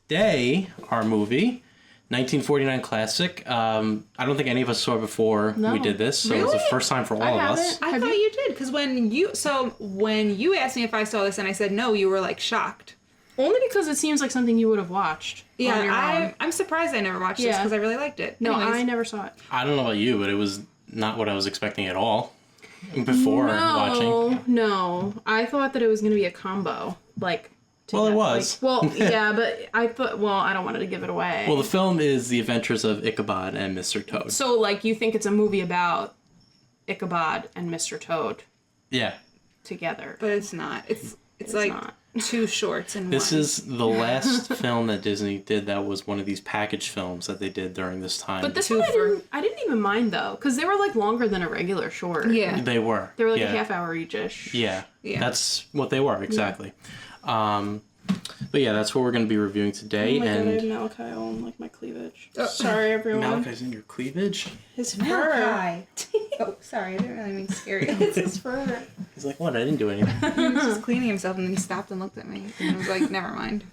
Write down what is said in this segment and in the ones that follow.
today, our movie, 1949 classic. I don't think any of us saw it before we did this, so it's the first time for all of us. I thought you did, because when you asked me if I saw this and I said no, you were like shocked. Only because it seems like something you would have watched. Yeah, I'm surprised I never watched this because I really liked it. No, Anyways. I never saw it. I don't know about you, but it was not what I was expecting at all before watching. No, I thought that it was going to be a combo, like. Well, it was. Yeah, but I thought. Well, I don't want to give it away. Well, the film is The Adventures of Ichabod and Mr. Toad. So, like, you think it's a movie about Ichabod and Mr. Toad? Yeah. Together, but it's not. It's like not. Two shorts and This one. is the last film that Disney did that was one of these package films that they did during this time. But this one I didn't even mind though, because they were like longer than a regular short. Yeah, they were. They were like a half hour each-ish. Yeah, that's what they were exactly. Yeah. But yeah, that's what we're going to be reviewing today. Oh my God, I have Malachi on like my cleavage. Oh. Sorry, everyone. Malachi's in your cleavage? His fur. Malachi. Oh, sorry, I didn't really mean to scare you. It's his fur. He's like, what? I didn't do anything. He was just cleaning himself and then he stopped and looked at me. And I was like, never mind.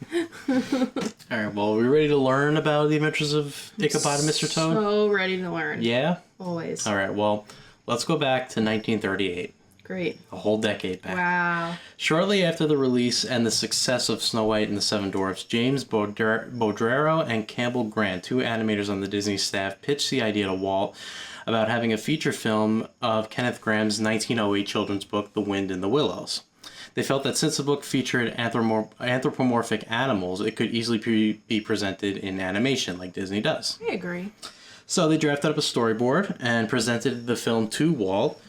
Alright, well, are we ready to learn about the adventures of Ichabod and Mr. Toad? So ready to learn. Yeah? Always. Alright, well, let's go back to 1938. Great. A whole decade back. Wow. Shortly after the release and the success of Snow White and the Seven Dwarfs, James Baudrero and Campbell Grant, two animators on the Disney staff, pitched the idea to Walt about having a feature film of Kenneth Grahame's 1908 children's book, The Wind in the Willows. They felt that since the book featured anthropomorphic animals, it could easily be presented in animation like Disney does. I agree. So they drafted up a storyboard and presented the film to Walt.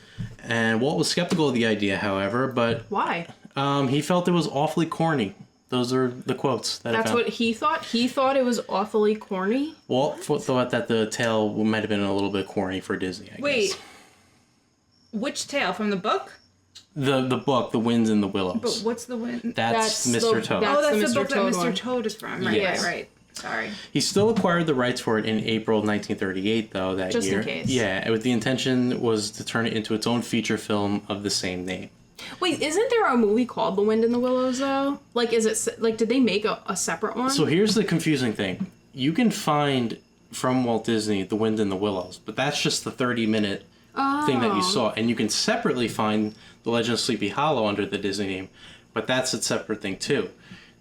And Walt was skeptical of the idea, however, but... Why? He felt it was awfully corny. Those are the quotes that That's what he thought? He thought it was awfully corny? Walt thought that the tale might have been a little bit corny for Disney, I guess. Which tale? From the book? The book, The Winds in the Willows. But what's the wind? That's Mr. Toad. That's the book that Mr. Toad is from. Right, yes. right. Sorry. He still acquired the rights for it in April of 1938, though, that Just year. in case. Yeah, with the intention was to turn it into its own feature film of the same name. Wait, isn't there a movie called The Wind in the Willows, though? Like, is it, like, did they make a separate one? So here's the confusing thing. You can find from Walt Disney The Wind in the Willows, but that's just the 30-minute thing that you saw. And you can separately find The Legend of Sleepy Hollow under the Disney name, but that's a separate thing, too.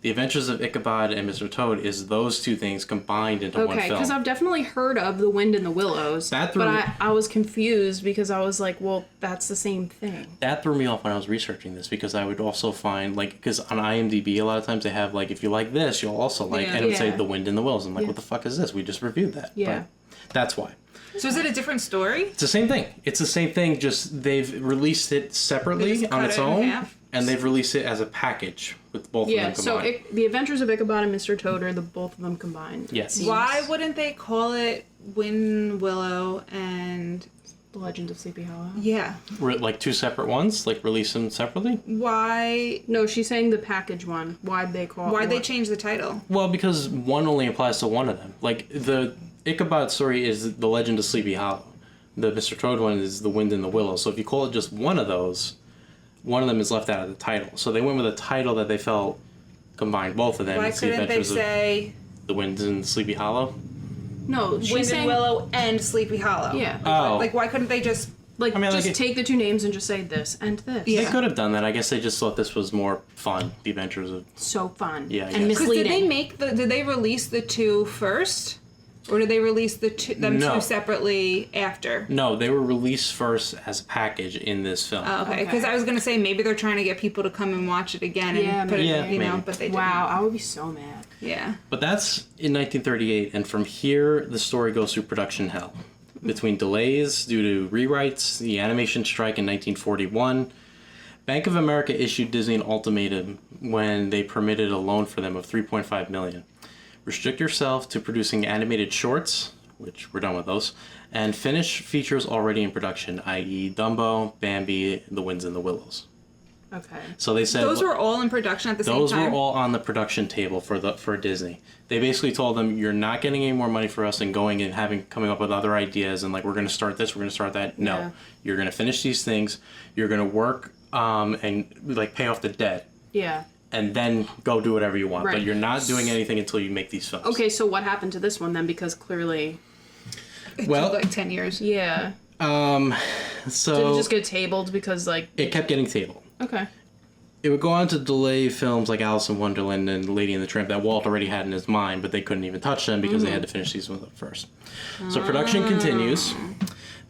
The Adventures of Ichabod and Mr. Toad is those two things combined into one film. Okay, because I've definitely heard of The Wind in the Willows, but I was confused because I was like, well, that's the same thing. That threw me off when I was researching this, because I would also find, like, because on IMDb a lot of times they have, like, if you like this, you'll also like, and it would say The Wind in the Willows. I'm like, what the fuck is this? We just reviewed that. Yeah. But that's why. So is it a different story? It's the same thing. It's the same thing, just they've released it separately on its own, and they've released it as a package with both of them combined. Yeah, so The Adventures of Ichabod and Mr. Toad are both of them combined. Yes. Why wouldn't they call it Wind, Willow, and... The Legend of Sleepy Hollow? Yeah. Like two separate ones? Like release them separately? Why... No, she's saying the package one. Why'd they call it? Why'd they change the title? Well, because one only applies to one of them. Like, the Ichabod story is The Legend of Sleepy Hollow. The Mr. Toad one is The Wind in the Willows. So if you call it just one of those, one of them is left out of the title. So they went with a title that they felt combined both of them. Why couldn't they say... The Wind in Sleepy Hollow? No, she's Wind saying... and Willow and Sleepy Hollow. Yeah. Like, why couldn't they just... Like, take the two names and just say this and this. Yeah. They could have done that. I guess they just thought this was more fun. The Adventures of... So fun. Yeah, and misleading. Did they release the two first? Or did they release them two separately after? No, they were released first as a package in this film. Oh, okay. Because I was going to say maybe they're trying to get people to come and watch it again and put it, you know, but they didn't. Wow, I would be so mad. Yeah. But that's in 1938, and from here, the story goes through production hell. Between delays due to rewrites, the animation strike in 1941, Bank of America issued Disney an ultimatum when they permitted a loan for them of $3.5 million. Restrict yourself to producing animated shorts, which we're done with those, and finish features already in production, i.e. Dumbo, Bambi, The Winds in the Willows. Okay. So they said... Those were all in production at the same time? Those were all on the production table for Disney. They basically told them, you're not getting any more money for us and going and coming up with other ideas and like, we're going to start this, we're going to start that. No. You're going to finish these things. You're going to work and like pay off the debt. Yeah. and then go do whatever you want. Right. But you're not doing anything until you make these films. Okay, so what happened to this one then? Because clearly... It took like 10 years. Yeah. So... Did it just get tabled because, like... It kept getting tabled. Okay. It would go on to delay films like Alice in Wonderland and Lady and the Tramp that Walt already had in his mind, but they couldn't even touch them because they had to finish these ones up first. So production continues,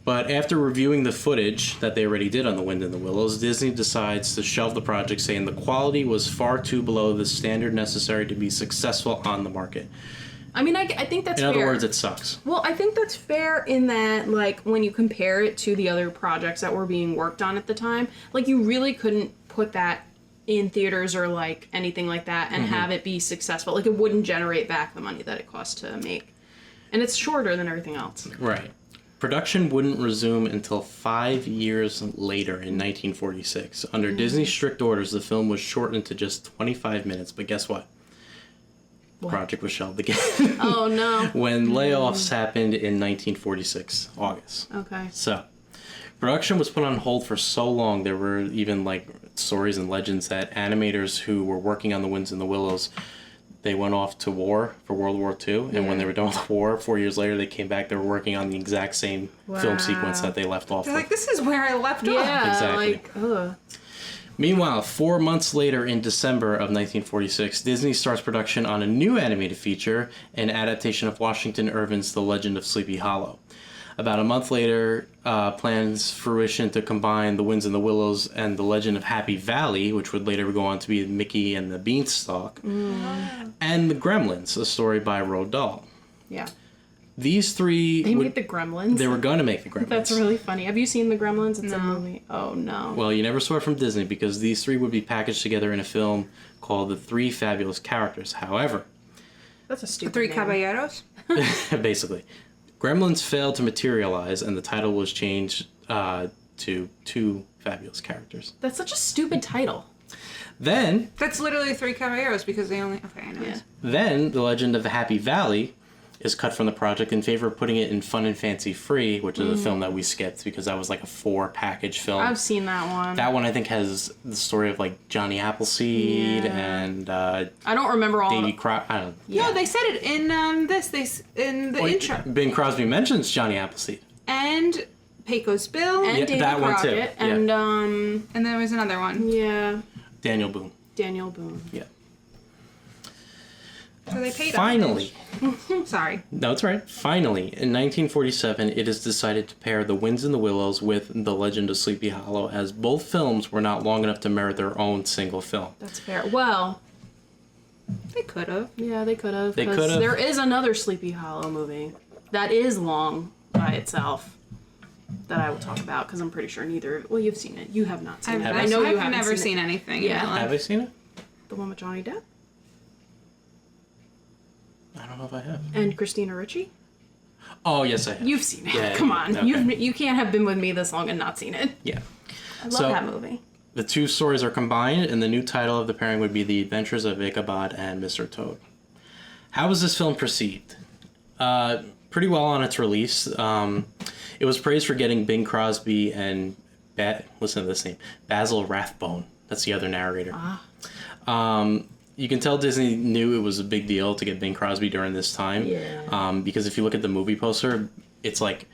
but after reviewing the footage that they already did on The Wind in the Willows, Disney decides to shelve the project, saying the quality was far too below the standard necessary to be successful on the market. I mean, I think that's fair. In other words, it sucks. Well, I think that's fair in that, like, when you compare it to the other projects that were being worked on at the time, like, you really couldn't put that in theaters or, like, anything like that and have it be successful. Like, it wouldn't generate back the money that it cost to make. And it's shorter than everything else. Right. Production wouldn't resume until 5 years later in 1946. Under Disney's strict orders, the film was shortened to just 25 minutes, but guess what? The project was shelved again. Oh, no. When layoffs happened in 1946, August. Okay. So, production was put on hold for so long, there were even, like, stories and legends that animators who were working on The Winds and the Willows, they went off to war for World War II, and when they were done with the war, 4 years later, they came back, they were working on the exact same film sequence that they left off They're with. like, this is where I left off. Yeah, Exactly. like, ugh. Meanwhile, 4 months later, in December of 1946, Disney starts production on a new animated feature, an adaptation of Washington Irving's The Legend of Sleepy Hollow. About a month later, plans fruition to combine The Winds and the Willows and The Legend of Happy Valley, which would later go on to be Mickey and the Beanstalk, and The Gremlins, a story by Roald Dahl. Yeah. These three... They made the Gremlins? They were going to make the Gremlins. That's really funny. Have you seen the Gremlins? It's a movie. Oh, no. Well, you never saw it from Disney because these three would be packaged together in a film called The Three Fabulous Characters. However... That's a stupid Three name. Caballeros? basically. Gremlins failed to materialize, and the title was changed to Two Fabulous Characters. That's such a stupid title. Then... That's literally Three Caballeros because they only... Okay, I know. Yeah. Then, The Legend of the Happy Valley is cut from the project in favor of putting it in Fun and Fancy Free, which is a film that we skipped because that was like a 4-package film. I've seen that one. That one I think has the story of like Johnny Appleseed and I don't remember all Davy of Crosby. I don't know. No, they said it in in the intro. Bing Crosby mentions Johnny Appleseed. And Pecos Bill. And Yeah, Davy that one too. Crockett. Yeah. And, And there was another one. yeah, Daniel Boone. Daniel Boone. Yeah. So they paid Finally. us. Sorry. No, it's right. Finally, in 1947, it is decided to pair The Winds and the Willows with The Legend of Sleepy Hollow, as both films were not long enough to merit their own single film. That's fair. Well, They could have. yeah, they could have. They could have. There is another Sleepy Hollow movie that is long by itself that I will talk about because I'm pretty sure neither. Well, you've seen it. You have not seen it. Have I I know you I've haven't never seen seen it. anything. Yeah. In my life. Have I seen it? The one with Johnny Depp I don't know if I have. and Christina Ricci. Oh, yes, I have. You've seen it. Yeah, Come yeah, on. okay. You can't have been with me this long and not seen it. Yeah. I love So- that movie. The two stories are combined, and the new title of the pairing would be The Adventures of Ichabod and Mr. Toad. How was this film perceived? Pretty well on its release. It was praised for getting Bing Crosby and listen to this name, Basil Rathbone. That's the other narrator. You can tell Disney knew it was a big deal to get Bing Crosby during this time. Yeah. Because if you look at the movie poster, it's like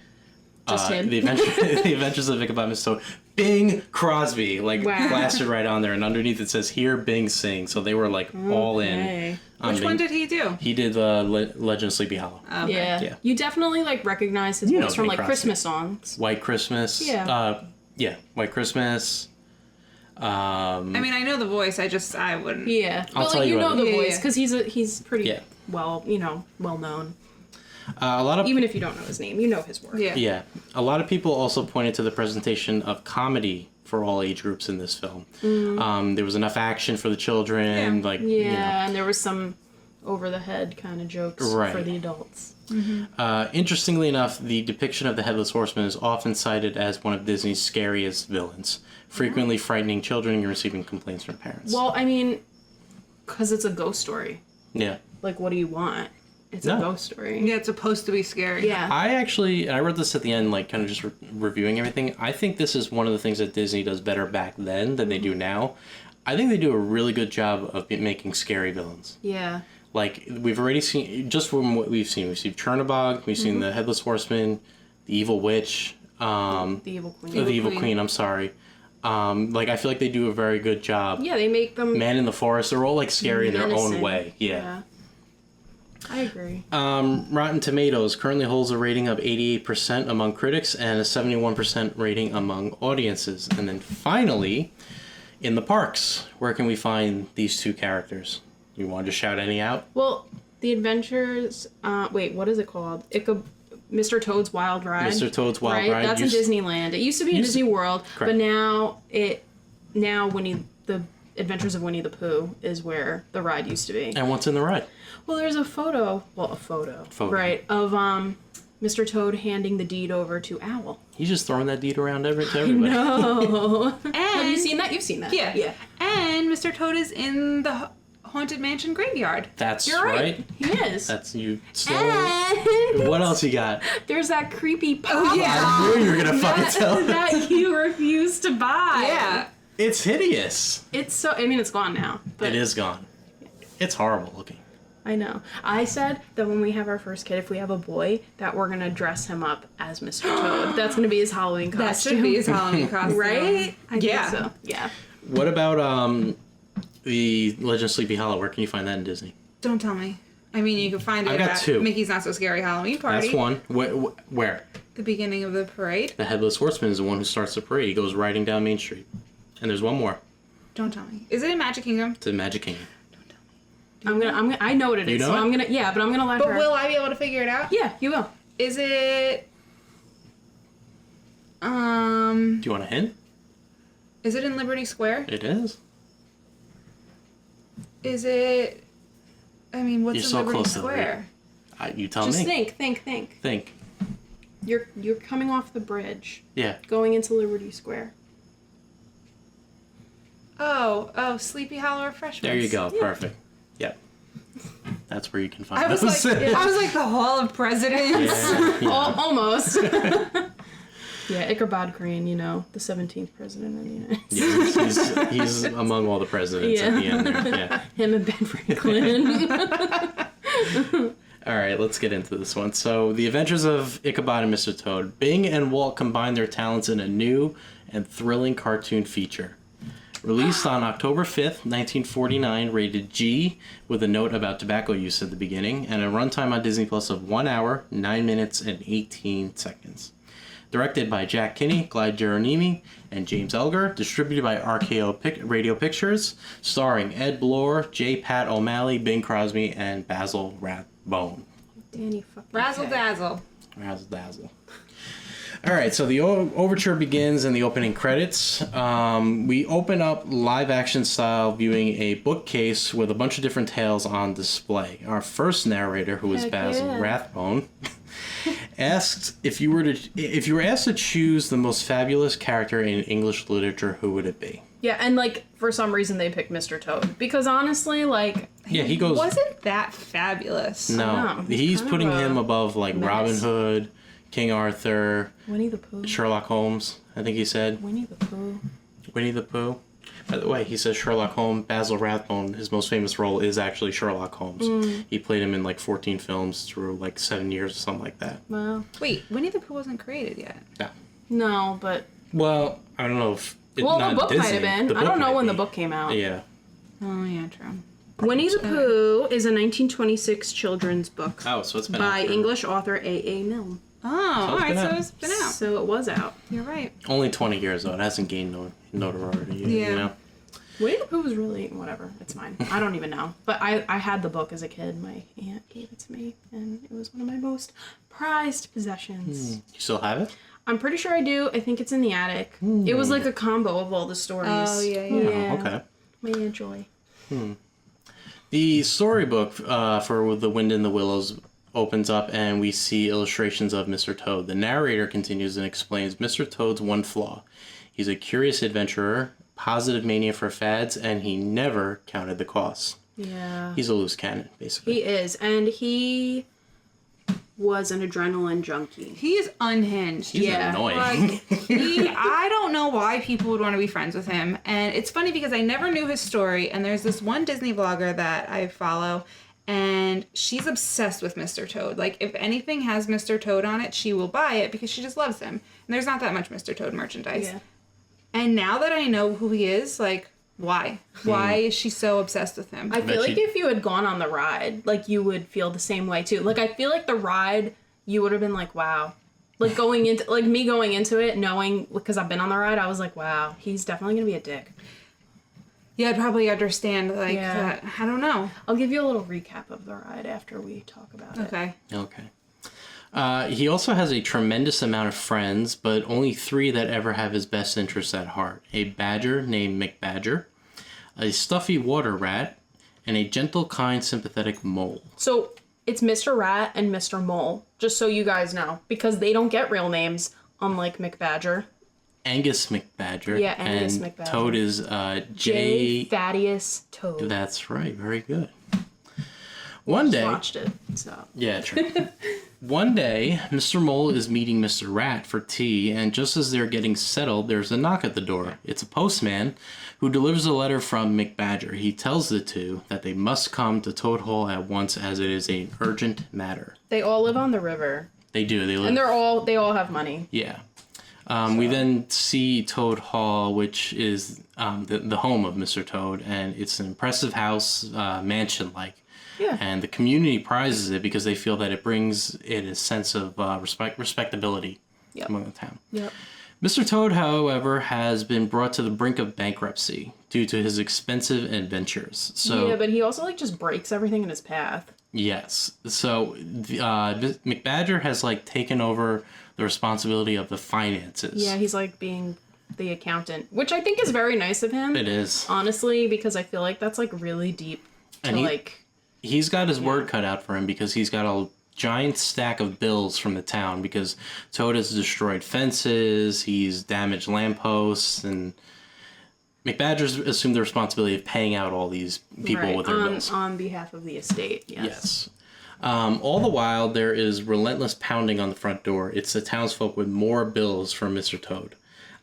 Just him. the Adventures of Ichabod and Mr. Toad. Bing Crosby, like Wow. plastered right on there, and underneath it says "Hear Bing Sing." So they were like all in. Okay. on Which Bing. one did he do? He did Legend of Sleepy Hollow. Okay. Yeah. Yeah. You definitely like recognize his You know voice from Bing like Crosby. Christmas songs. White Christmas. Yeah. Yeah, White Christmas. I mean, I know the voice. I wouldn't. Yeah. I'll But tell like you you know what. the Yeah, voice yeah. because he's pretty Yeah. well known. A lot of Even if you don't know his name, you know his work. Yeah. Yeah. A lot of people also pointed to the presentation of comedy for all age groups in this film. There was enough action for the children, Yeah. like Yeah, you know. and there was some over the head kind of jokes Right. for the adults. Interestingly enough, the depiction of the Headless Horseman is often cited as one of Disney's scariest villains, frequently frightening children and receiving complaints from parents. Well, I mean, because it's a ghost story. Yeah. Like, what do you want? It's No. a ghost story. Yeah, it's supposed to be scary. Yeah. I actually, and I wrote this at the end, like kind of just reviewing everything. I think this is one of the things that Disney does better back then than they do now. I think they do a really good job of making scary villains. Yeah. Like, we've already seen, just from what we've seen Chernobog, we've seen the Headless Horseman, the Evil Witch, The Evil Queen. the Evil Queen, I'm sorry. Like, I feel like they do a very good job. Yeah, they make them... Man in the Forest, they're all, like, scary in their own menacing. way. Yeah. I agree. Rotten Tomatoes currently holds a rating of 88% among critics and a 71% rating among audiences. And then finally, in the parks, where can we find these two characters? You want to shout any out? Well, The Adventures... wait, what is it called? Mr. Toad's Wild Ride. Mr. Toad's Wild Ride. That's in Disneyland. It used to be in Disney World, Correct. but now the Adventures of Winnie the Pooh is where the ride used to be. And what's in the ride? Well, there's a photo, right, of Mr. Toad handing the deed over to Owl. He's just throwing that deed around to everybody. No. And Have you seen that? You've seen that. Yeah. Yeah. And Mr. Toad is in the Haunted Mansion graveyard. That's You're right. He is. That's you. Stole. And What else you got? there's that creepy pop I knew you were gonna fucking tell. that you refused to buy. Yeah. It's hideous. It's so... I mean, it's gone now. But It is gone. It's horrible looking. I know. I said that when we have our first kid, if we have a boy, that we're going to dress him up as Mr. Toad. That's going to be his Halloween costume. That should be his Halloween costume. Right? I Yeah. think so. Yeah. What about the Legend of Sleepy Hollow? Where can you find that in Disney? Don't tell me. I mean, you can find it I've got at two. Mickey's Not So Scary Halloween Party. That's one. Where? The beginning of the parade. The Headless Horseman is the one who starts the parade. He goes riding down Main Street. And there's one more. Don't tell me. Is it in Magic Kingdom? It's in Magic Kingdom. I know what it is. You know so it? I'm going to, yeah, but I'm going to let But her. will I be able to figure it out? Yeah, you will. Is it... Do you want a hint? Is it in Liberty Square? It is. Is it... I mean, what's You're in so Liberty close to Square? You tell Just me. think. Think. You're coming off the bridge, Yeah. going into Liberty Square. Oh, Sleepy Hollow Refreshments. There you go. Yeah. Perfect. Yep. That's where you can find I was those. like the Hall of Presidents. Yeah. Almost. Yeah, Ichabod Crane, the 17th president of the United States. Yeah, he's among all the presidents at the end there. Yeah. Him and Ben Franklin. All right, let's get into this one. So, The Adventures of Ichabod and Mr. Toad. Bing and Walt combine their talents in a new and thrilling cartoon feature. Released on October 5th, 1949, rated G, with a note about tobacco use at the beginning, and a runtime on Disney Plus of 1 hour, 9 minutes, and 18 seconds. Directed by Jack Kinney, Clyde Geronimi, and James Elgar. Distributed by RKO Radio Pictures. Starring Ed Bloor, J. Pat O'Malley, Bing Crosby, and Basil Rathbone. Danny fucking Razzle Cat. dazzle. Razzle dazzle. All right, so the overture begins in the opening credits. We open up live-action style viewing a bookcase with a bunch of different tales on display. Our first narrator, who is Heck Basil yeah. Rathbone, asked if you were asked to choose the most fabulous character in English literature, who would it be? Yeah, and for some reason they picked Mr. Toad. Because honestly, Yeah, he goes. Wasn't that fabulous? No, know. he's Kind of putting a him above menace. Robin Hood, King Arthur, Winnie the Pooh. Sherlock Holmes. I think he said Winnie the Pooh. Winnie the Pooh. By the way, he says Sherlock Holmes. Basil Rathbone, his most famous role is actually Sherlock Holmes. He played him in 14 films through 7 years or something like that. Well, Wait, Winnie the Pooh wasn't created yet. Yeah. no, but... Well, I don't know if. the book might have been. I don't know when the book came out. Yeah. Oh, yeah, true. Winnie the Pooh is a 1926 children's book Oh, so it's been by out for English author A.A. Milne. Oh, all right, been so out. it's been out. So it was out. You're right. only 20 years though. It hasn't gained notoriety yet. Yeah. You know. Winnie the Pooh was really... whatever. It's fine. I don't even know. But I had the book as a kid. My aunt gave it to me, and it was one of my most prized possessions. You still have it? I'm pretty sure I do. I think it's in the attic. It was like a combo of all the stories. Oh, yeah. Oh, okay. My Aunt Joy. The storybook for The Wind in the Willows opens up and we see illustrations of Mr. Toad. The narrator continues and explains Mr. Toad's one flaw. He's a curious adventurer, positive mania for fads, and he never counted the costs. Yeah. He's a loose cannon, basically. He is. And he was an adrenaline junkie. He's unhinged. He's annoying. Like, I don't know why people would want to be friends with him. And it's funny because I never knew his story. And there's this one Disney vlogger that I follow, and she's obsessed with Mr. Toad. Like, if anything has Mr. Toad on it, she will buy it because she just loves him. And there's not that much Mr. Toad merchandise. Yeah. And now that I know who he is, like, why? Why is she so obsessed with him? I feel like if you had gone on the ride, like, you would feel the same way, too. Like, I feel like the ride, you would have been like, wow. Like, going into it, knowing, because I've been on the ride, I was like, wow, he's definitely going to be a dick. Yeah, I'd probably understand, like, Yeah. that. I don't know. I'll give you a little recap of the ride after we talk about it. Okay. Okay. He also has a tremendous amount of friends, but only 3 that ever have his best interests at heart. A badger named McBadger, a stuffy water rat, and a gentle, kind, sympathetic mole. So, it's Mr. Rat and Mr. Mole, just so you guys know, because they don't get real names, unlike McBadger. Angus McBadger. Yeah, Angus and McBadger. Toad is J. Thaddeus Toad. That's right. Very good. One day... Watched it, so... Yeah, true. One day, Mr. Mole is meeting Mr. Rat for tea, and just as they're getting settled, there's a knock at the door. It's a postman who delivers a letter from McBadger. He tells the two that they must come to Toad Hall at once as it is an urgent matter. They all live on the river. They do. They live... And they all have money. Yeah. We then see Toad Hall, which is the home of Mr. Toad, and it's an impressive house, mansion-like. Yeah. And the community prizes it because they feel that it brings it a sense of respectability among the town. Yep. Mr. Toad, however, has been brought to the brink of bankruptcy due to his expensive adventures. So yeah, but he also like just breaks everything in his path. Yes. So McBadger has like taken over the responsibility of the finances. Yeah, he's like being the accountant, which I think is very nice of him. It is. Honestly, because I feel like that's like really deep to He's got his word cut out for him because he's got a giant stack of bills from the town because Toad has destroyed fences, he's damaged lampposts, and McBadger's assumed the responsibility of paying out all these people with their bills. On behalf of the estate, yes. Yes. All the while, there is relentless pounding on the front door. It's the townsfolk with more bills from Mr. Toad.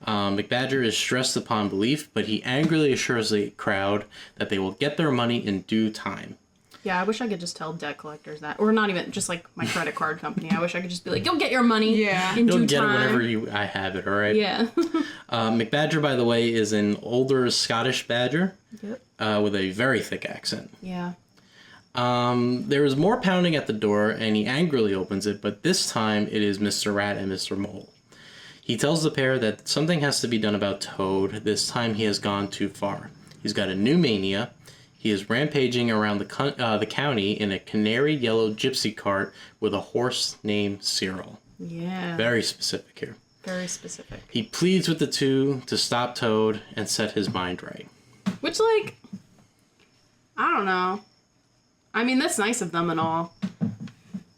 McBadger is stressed upon belief, but he angrily assures the crowd that they will get their money in due time. Yeah, I wish I could just tell debt collectors that. Or not even, just like my credit card company. I wish I could just be like, you'll get your money in due time. You'll get it whenever I have it, all right? Yeah. McBadger, by the way, is an older Scottish badger with a very thick accent. Yeah. There is more pounding at the door, and he angrily opens it, but this time it is Mr. Rat and Mr. Mole. He tells the pair that something has to be done about Toad. This time he has gone too far. He's got a new mania. He is rampaging around the county in a canary yellow gypsy cart with a horse named Cyril. Yeah. Very specific here. Very specific. He pleads with the two to stop Toad and set his mind right. Which, like, I don't know. I mean, that's nice of them and all.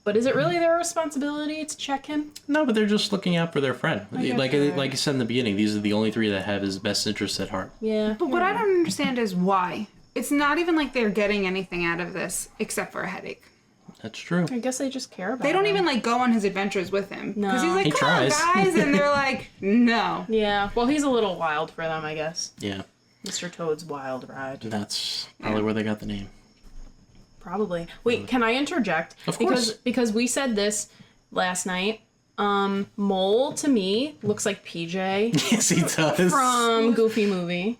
But is it really their responsibility to check him? No, but they're just looking out for their friend. Like you're right. Like you said in the beginning, these are the only 3 that have his best interests at heart. Yeah. But what I don't understand is why. It's not even like they're getting anything out of this except for a headache. That's true. I guess they just care about They don't him. even like go on his adventures with him. No. Because he's like, He come tries. on, guys. And they're like, no. Yeah. Well, he's a little wild for them, I guess. Yeah. Mr. Toad's Wild Ride. That's probably where they got the name. Probably. Wait, can I interject? Of course. Because we said this last night. Mole, to me, looks like PJ Yes, he does. from Goofy Movie.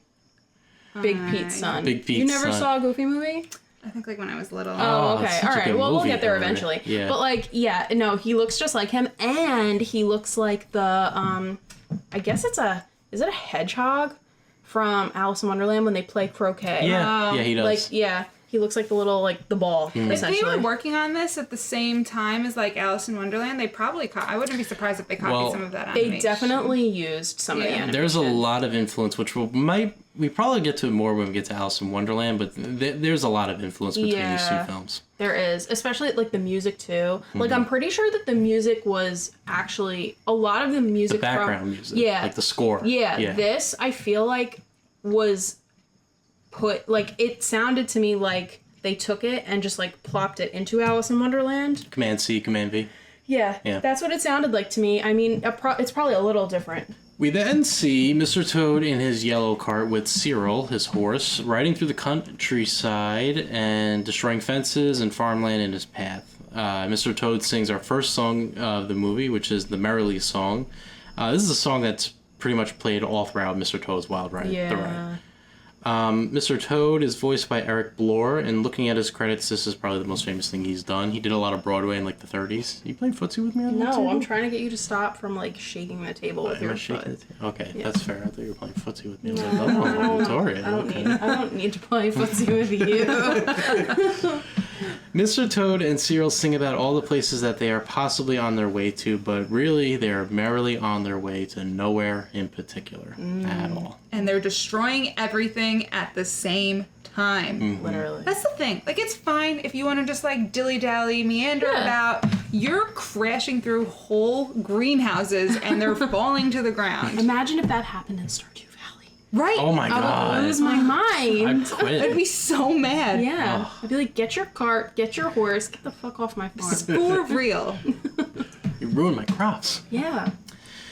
Big Pete's son. Big Pete's You never son. saw a Goofy Movie? I think like when I was little. Oh, it's okay. such All a right. good Well, we'll movie, get there though, eventually. yeah. But like, yeah, no, he looks just like him, and he looks like the I guess is it a hedgehog from Alice in Wonderland when they play croquet? Yeah, he does. Like, yeah, he looks like the little the ball If they essentially. were working on this at the same time as like Alice in Wonderland, they probably I wouldn't be surprised if they copied some of that animation. They definitely used some of the animation. There's a lot of influence, which we probably get to more when we get to Alice in Wonderland, but there's a lot of influence between these 2 films. There is, especially like the music too. Like I'm pretty sure that the music was actually a lot of the music, The background music, yeah, like the score. Yeah, this I feel like was put like it sounded to me like they took it and just like plopped it into Alice in Wonderland. Command C, Command V. Yeah, Yeah. that's what it sounded like to me. I mean, it's probably a little different. We then see Mr. Toad in his yellow cart with Cyril, his horse, riding through the countryside and destroying fences and farmland in his path. Mr. Toad sings our first song of the movie, which is the Merrily song. This is a song that's pretty much played all throughout Mr. Toad's Wild Ride. Yeah. The ride. Mr. Toad is voiced by Eric Blore, and looking at his credits, this is probably the most famous thing he's done. He did a lot of Broadway in like the 30s. You playing footsie with me on that table? No, I'm trying to get you to stop from like shaking the table with your foot. Okay, that's fair. I thought you were playing footsie with me. I was No, like, I don't- Victoria. I don't need to play footsie with you. Mr. Toad and Cyril sing about all the places that they are possibly on their way to, but really they are merrily on their way to nowhere in particular at all. And they're destroying everything at the same time. Literally. That's the thing. Like, it's fine if you want to just, like, dilly-dally, meander about. You're crashing through whole greenhouses and they're falling to the ground. Imagine if that happened in Stardew Valley. Right? Oh my I would god. lose my mind. I'd quit. I'd be so mad. Yeah. I'd be like, get your cart, get your horse, get the fuck off my farm. For real. You ruined my crops. Yeah.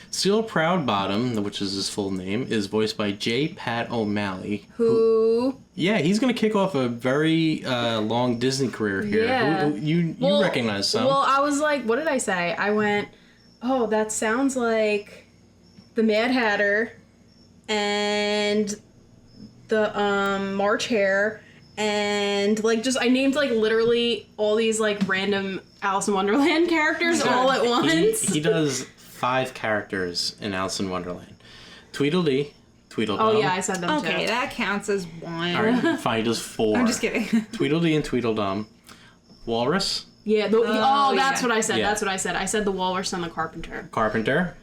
Cyril Proudbottom, which is his full name, is voiced by J. Pat O'Malley. Who? Yeah, he's going to kick off a very long Disney career here. Yeah. You recognize some. Well, I was like, what did I say? I went, oh, that sounds like the Mad Hatter and the March Hare and like just I named like literally all these like random Alice in Wonderland characters all at once. He does 5 characters in Alice in Wonderland. Tweedledee, Tweedledum. Oh yeah, I said them Okay, too. that counts as one. All right, fine, he does 4. I'm just kidding. Tweedledee and Tweedledum. Walrus, Yeah. That's yeah. what I said. Yeah. That's what I said. I said the Walrus and the Carpenter. Carpenter,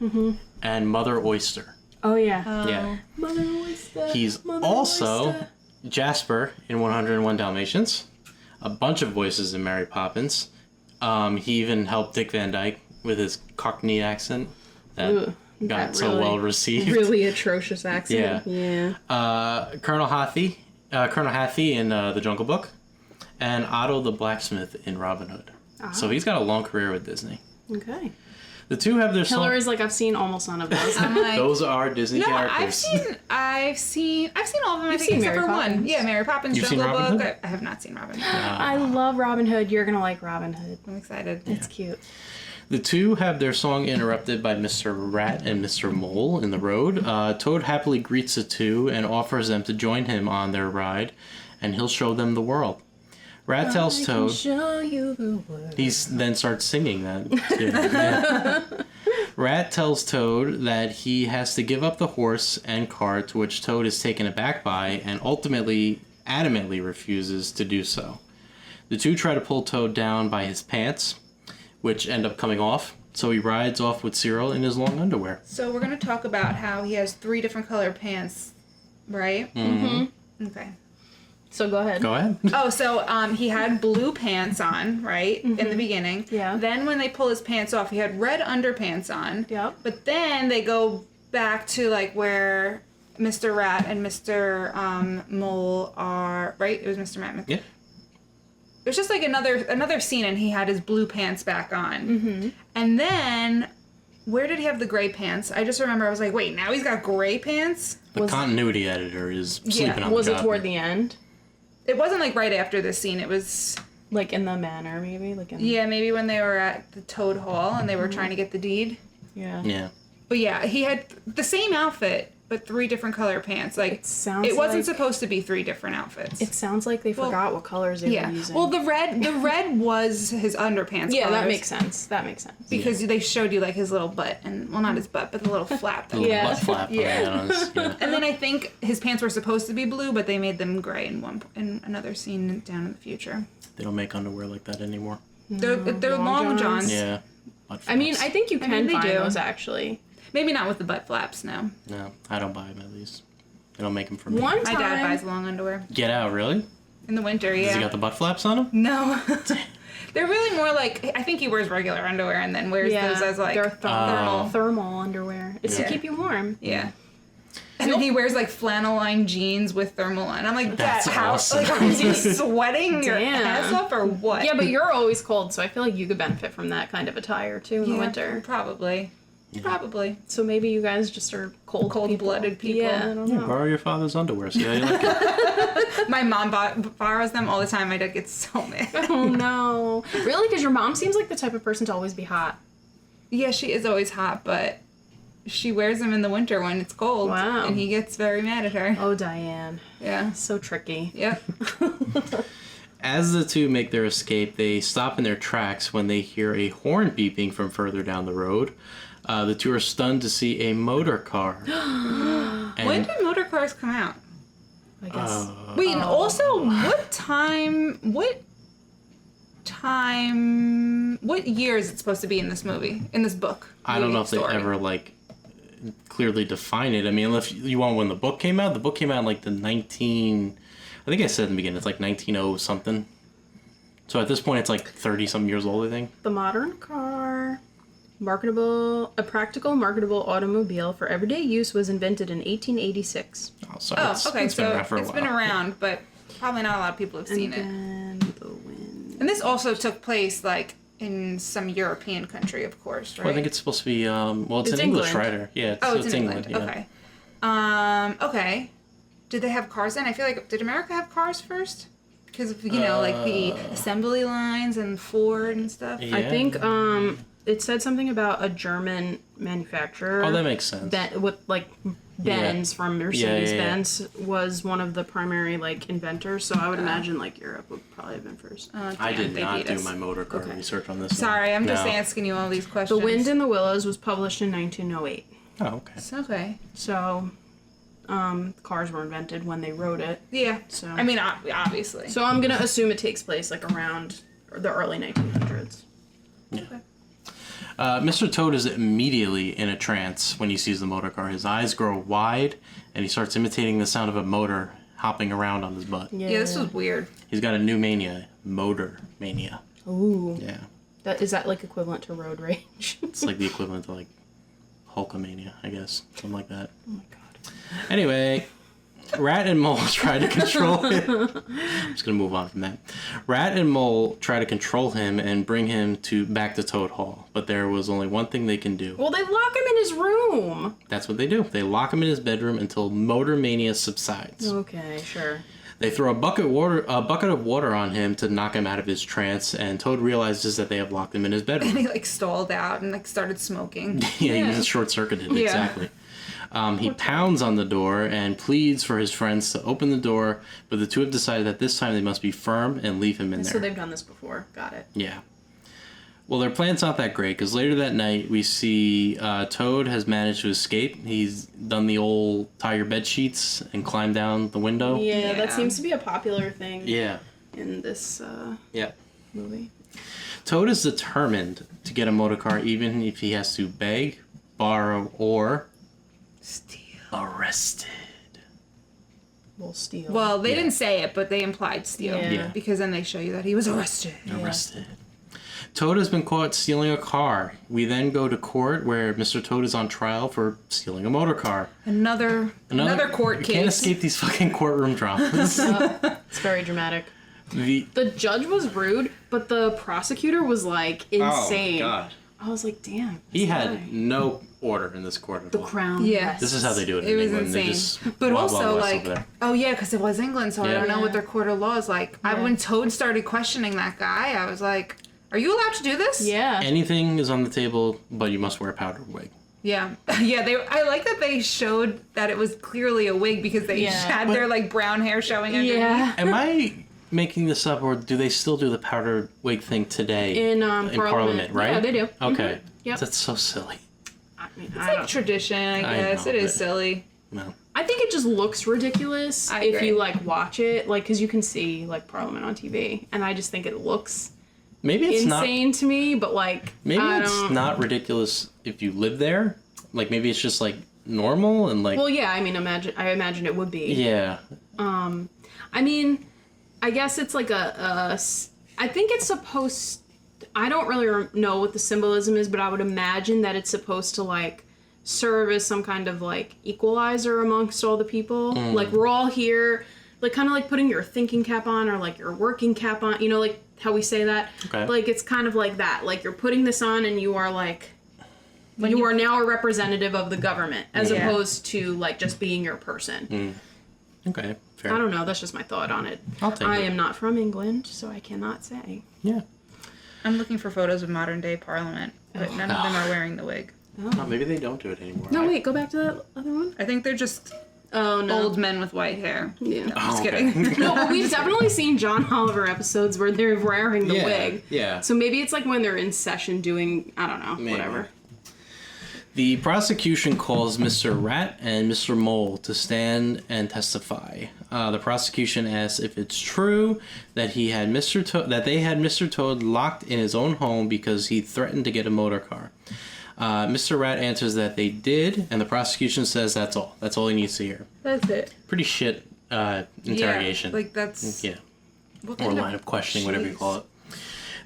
and Mother Oyster. Oh yeah. Yeah. Mother Oyster. He's Mother also Oyster. Jasper in 101 Dalmatians. A bunch of voices in Mary Poppins. He even helped Dick Van Dyke with his Cockney accent that Ooh, got that so really- well received. Really atrocious accent. Yeah. Yeah. Colonel Hathey in The Jungle Book, and Otto the Blacksmith in Robin Hood. So he's got a long career with Disney. Okay. The two have their Killer song. is like I've seen almost none of those. I'm like, Those are Disney no, characters. I've seen all of them. I You've think seen except Mary for one. Poppins. Yeah, Mary Poppins, You've seen Jungle Robin Book. Hood? I have not seen Robin Hood. I love Robin Hood. You're gonna like Robin Hood. I'm excited. It's cute. The two have their song interrupted by Mr. Rat and Mr. Mole in the road. Toad happily greets the two and offers them to join him on their ride, and he'll show them the world. Rat tells Toad. Show you the world. He then starts singing that too. Yeah. Rat tells Toad that he has to give up the horse and cart, to which Toad is taken aback by and ultimately adamantly refuses to do so. The two try to pull Toad down by his pants, which end up coming off, so he rides off with Cyril in his long underwear. So we're gonna talk about how he has 3 different colored pants, right? Mm-hmm. Okay. So go ahead. Go ahead. Oh, so he had blue pants on, right, in the beginning. Yeah. Then when they pull his pants off, he had red underpants on. Yep. But then they go back to like where Mr. Rat and Mr. Mole are, right? It was Mr. Rat. Yeah. It was just like another scene, and he had his blue pants back on. Mm-hmm. And then, where did he have the gray pants? I just remember I was like, wait, now he's got gray pants? The continuity editor is sleeping on Was the it job. toward the end? It wasn't like right after this scene. It was, Like in the manor, maybe? Like in yeah, maybe when they were at the Toad Hall and they were trying to get the deed. Yeah. Yeah. But yeah, he had the same outfit, but 3 different color pants. Like, It wasn't like, supposed to be 3 different outfits. It sounds like they forgot what colors they were using. Well, the red was his underpants. yeah, that colors, makes sense. That makes sense. because they showed you like his little butt and not his butt, but the little flap. The little Yeah. butt flap. Yeah. Yeah. And then I think his pants were supposed to be blue, but they made them gray in another scene down in the future. They don't make underwear like that anymore. They're long Long johns. Yeah. Butt I mean, flaps. I think you can they find do. those actually. Maybe not with the butt flaps. No, No, I don't buy them at least. They don't make them for me. One my time, dad buys long underwear Get out, really? in the winter. Has Yeah. he got the butt flaps on him? No. They're really more like, I think he wears regular underwear and then wears those as like they're thermal. thermal underwear. It's Yeah. to keep you warm. Yeah. And then he wears like flannel lined jeans with thermal line. I'm like, That's how? awesome. Like, are you sweating your Damn. ass off or what? Yeah, but you're always cold, so I feel like you could benefit from that kind of attire too in the winter. Probably. Probably. So maybe you guys just are Cold-blooded people. Yeah, I don't know. Borrow your father's underwear. See how you like it. My mom borrows them all the time. My dad gets so mad. Oh no. Really? Because your mom seems like the type of person to always be hot. Yeah, she is always hot, but she wears them in the winter when it's cold. Wow. And he gets very mad at her. Oh, Diane. Yeah. So tricky. Yep. As the two make their escape, they stop in their tracks when they hear a horn beeping from further down the road. The two are stunned to see a motor car. When did motor cars come out? I guess. Wait, and also, what year is it supposed to be in this movie, in this book? I don't know if they story? ever, like, clearly define it. I mean, unless you want when the book came out in, like, I think I said in the beginning, it's like 1900 something. So at this point, it's like 30-something years old, I think. The modern car. A practical, marketable automobile for everyday use was invented in 1886. Oh, so Oh, it's okay, been so around for a it's while. been around, but probably not a lot of people have seen it. And the wind. And this also took place, like, in some European country, of course, right? Well, I think it's supposed to be, it's It's an English England. writer. Yeah, Oh, it's in England. England. Yeah. Okay. Okay. Did they have cars then? I feel like, did America have cars first? Because of, like the assembly lines and Ford and stuff. Yeah. I think it said something about a German manufacturer. Oh, that makes sense. That with like Benz from Mercedes Yeah. Benz was one of the primary like inventors. So I would imagine like Europe would probably have been first. I did They not beat do us. my motor car research on this. Sorry, one. I'm just No. asking you all these questions. The Wind in the Willows was published in 1908. Oh, okay. It's okay. So cars were invented when they wrote it. Yeah. So I mean, obviously. so I'm gonna assume it takes place like around the early 1900s. Mr. Toad is immediately in a trance when he sees the motor car. His eyes grow wide, and he starts imitating the sound of a motor hopping around on his butt. Yeah, this was weird. He's got a new mania, motor mania. Ooh. Yeah, Is that like equivalent to road rage? it's like the equivalent to like Hulkamania, I guess, something like that. Oh my god. Anyway, Rat and Mole try to control him. I'm just gonna move on from that. Rat and Mole try to control him and bring him back to Toad Hall, but there was only one thing they can do. Well, they lock him in his room. That's what they do. They lock him in his bedroom until motor mania subsides. Okay, sure. They throw a bucket of water on him to knock him out of his trance, and Toad realizes that they have locked him in his bedroom. He like stalled out and like started smoking. Yeah, he was short-circuited, Yeah. exactly. He pounds on the door and pleads for his friends to open the door, but the two have decided that this time they must be firm and leave him in there. So they've done this before. Got it. Yeah. Well, their plan's not that great, because later that night we see Toad has managed to escape. He's done the old tie your bed sheets and climb down the window. Yeah, that Yeah. seems to be a popular thing Yeah. in this Yeah. movie. Toad is determined to get a motor car even if he has to beg, borrow, or Steal. arrested. We'll steal. Well, they Yeah. didn't say it, but they implied steal. Yeah. Because then they show you that he was arrested. Arrested. Toad has been caught stealing a car. We then go to court where Mr. Toad is on trial for stealing a motor car. Another court You case. can't escape these fucking courtroom dramas. It's very dramatic. The The judge was rude, but the prosecutor was like insane. Oh, God. I was like, damn. He this guy. had no order in this court at the all. crown. Yes. This is how they do it in It was England. They insane. just But Wild also, Wild West like, over there. oh yeah, because it was England, so I Yeah. don't know Yeah. what their court of law is like. Yeah. When Toad started questioning that guy, I was like, "Are you allowed to do this?" Yeah. Anything is on the table, but you must wear a powdered wig. Yeah, yeah. I like that they showed that it was clearly a wig because they Yeah. had their like brown hair showing underneath. Yeah. Am I making this up, or do they still do the powdered wig thing today In Parliament? Right? Yeah, they do. Okay. Yep. That's so silly. I mean, It's like tradition, I guess. know, It is but- silly. No. I think it just looks ridiculous I if agree. you like watch it, like because you can see like Parliament on TV, and I just think it looks Maybe it's insane to me. But like, Maybe I it's don't. not ridiculous if you live there. Like maybe it's just like normal and like Well, yeah. I mean, I imagine it would be. yeah. I mean, I guess it's like I think it's supposed. I don't really know what the symbolism is, but I would imagine that it's supposed to like serve as some kind of like equalizer amongst all the people. Like we're all here, like kind of like putting your thinking cap on or like your working cap on, you know, like how we say that. Okay. Like it's kind of like that. Like you're putting this on and you are like you are now a representative of the government as opposed to like just being your person. Okay, fair. I don't know, that's just my thought on it. I'll take I it. am not from England, so I cannot say. Yeah. I'm looking for photos of modern day Parliament, but none of them are wearing the wig. Oh, maybe they don't do it anymore. No, wait, go back to that other one. I think they're just Oh no. old men with white hair. Yeah. Just okay. kidding. No, but we've definitely seen John Oliver episodes where they're wearing the Yeah, wig. yeah. So maybe it's like when they're in session doing, I don't know, Maybe. whatever. The prosecution calls Mr. Rat and Mr. Mole to stand and testify. The prosecution asks if it's true that they had Mr. Toad locked in his own home because he threatened to get a motor car. Mr. Rat answers that they did, and the prosecution says that's all. That's all he needs to hear. That's it. Pretty shit interrogation. Yeah, like that's. Yeah. What Or kind line of questioning, whatever you Jeez. call it.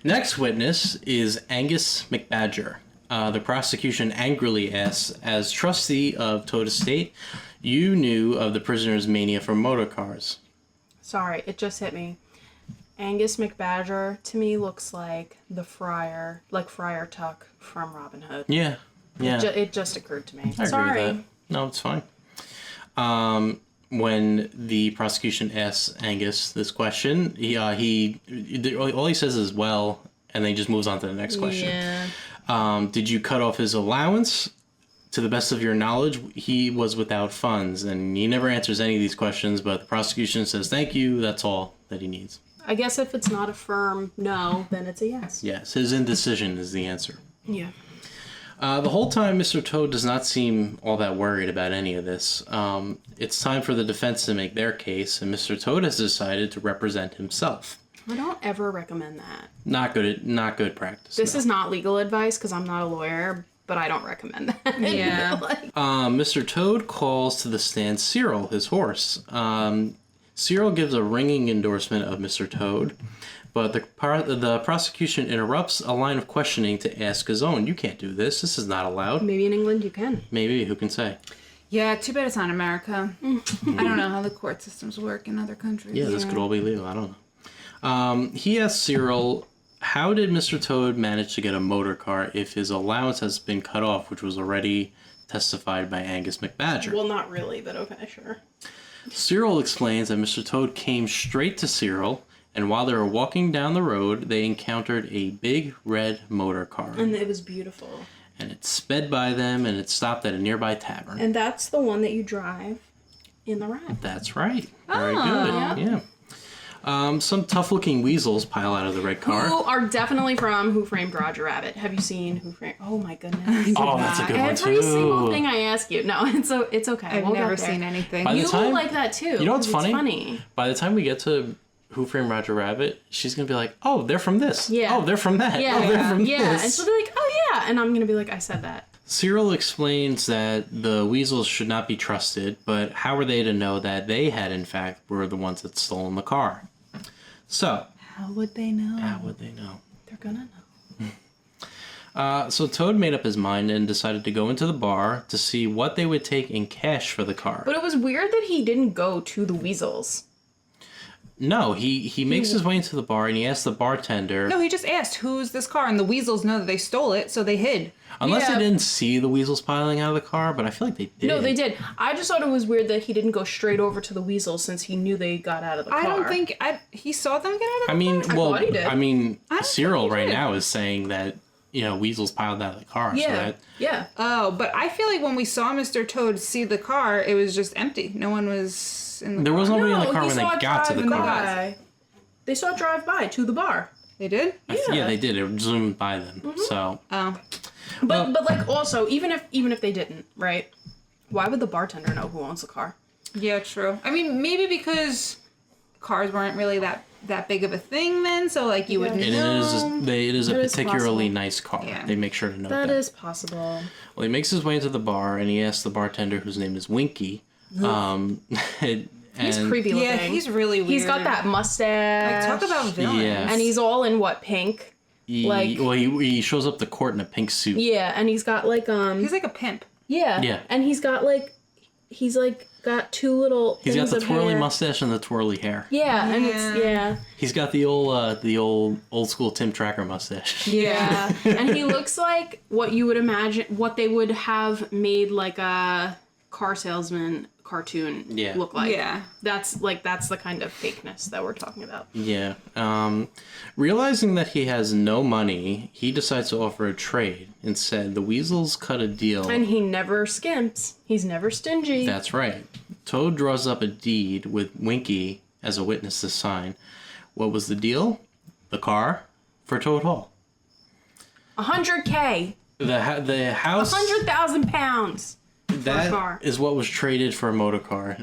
Next witness is Angus McBadger. The prosecution angrily asks, as trustee of Toad Estate, you knew of the prisoner's mania for motor cars. Sorry, it just hit me. Angus McBadger to me looks like the friar, like Friar Tuck from Robin Hood. Yeah, yeah. It just occurred to me. I Sorry. agree with that. No, it's fine. When the prosecution asks Angus this question, all he says is well, and then he just moves on to the next question. Yeah. Did you cut off his allowance? To the best of your knowledge, he was without funds, and he never answers any of these questions, but the prosecution says thank you, that's all that he needs. I guess if it's not a firm no, then it's a yes. Yes, his indecision is the answer. Yeah. The whole time, Mr. Toad does not seem all that worried about any of this. It's time for the defense to make their case, and Mr. Toad has decided to represent himself. I don't ever recommend that. Not good practice. This no. is not legal advice because I'm not a lawyer, but I don't recommend that. Yeah. Like, Mr. Toad calls to the stand Cyril, his horse. Cyril gives a ringing endorsement of Mr. Toad, but the prosecution interrupts a line of questioning to ask his own. You can't do this. This is not allowed. maybe in England you can. Maybe. Who can say? Yeah, too bad it's not America. I don't know how the court systems work in other countries. Yeah, this could all be legal. I don't know. He asks Cyril, how did Mr. Toad manage to get a motor car if his allowance has been cut off, which was already testified by Angus McBadger? Well, not really, but okay, sure. Cyril explains that Mr. Toad came straight to Cyril, and while they were walking down the road, they encountered a big red motor car. And it was beautiful. And it sped by them, and it stopped at a nearby tavern. And that's the one that you drive in the ride. That's right. Very Oh. good. Yeah. Some tough-looking weasels pile out of the red car. Who are definitely from Who Framed Roger Rabbit. Have you seen Who Framed... Oh my goodness. Oh, that's a good one, Every too. single thing I ask you. No, it's okay. I've We'll get never there. seen anything. By the You time- will like that too. You know what's 'cause funny? It's funny. By the time we get to Who Framed Roger Rabbit, she's going to be like, oh, they're from this. Yeah. Oh, they're from that. Yeah, Oh, they're from yeah. this. And she'll be like, oh yeah. And I'm going to be like, I said that. Cyril explains that the weasels should not be trusted, but how were they to know that they had, in fact, were the ones that stolen the car? So, How would they know? how would they know? They're going to know. So Toad made up his mind and decided to go into the bar to see what they would take in cash for the car. But it was weird that he didn't go to the weasels. No, he makes his way into the bar and he asks the bartender, No, he just asked, who's this car? And the weasels know that they stole it, so they hid. unless Yeah. they didn't see the weasels piling out of the car, but I feel like they did. No, they did. I just thought it was weird that he didn't go straight over to the weasels since he knew they got out of the car. I don't think he saw them get out of the I mean, car? well, thought he did. I mean, I don't Cyril think he right did. now is saying that, weasels piled out of the car. So Yeah. that, Yeah. Oh, but I feel like when we saw Mr. Toad see the car, it was just empty. No one was in the there was car. nobody in the car he when they saw it got to the driving car. by. They saw it drive by to the bar. They did? Yeah, they did. It zoomed by them. Mm-hmm. So Oh. But like also even if they didn't, right? Why would the bartender know who owns the car? Yeah, true. I mean, maybe because cars weren't really that big of a thing then, so like you would and know. it is a That is particularly possible. nice car. Yeah. They make sure to note That that. is possible. Well, he makes his way into the bar and he asks the bartender, whose name is Winky. He's creepy looking. Yeah, he's really weird. He's got that mustache. Like, talk about villains. Yeah. And he's all in what, pink? Like- He shows up to court in a pink suit. Yeah, and he's got like He's like a pimp. Yeah. Yeah. And he's got got two little. He's got things the of twirly hair. mustache and the twirly hair. Yeah, and it's He's got the old school Tim Tracker mustache. yeah, and he looks like what you would imagine what they would have made like a car salesman cartoon look like. Yeah. That's the kind of fakeness that we're talking about. Yeah. Realizing that he has no money, he decides to offer a trade. Instead, the Weasels cut a deal. And he never skimps. He's never stingy. That's right. Toad draws up a deed with Winky as a witness to sign. What was the deal? The car for Toad Hall. $100K. The house. 100,000 pounds. That is what was traded for a motor car.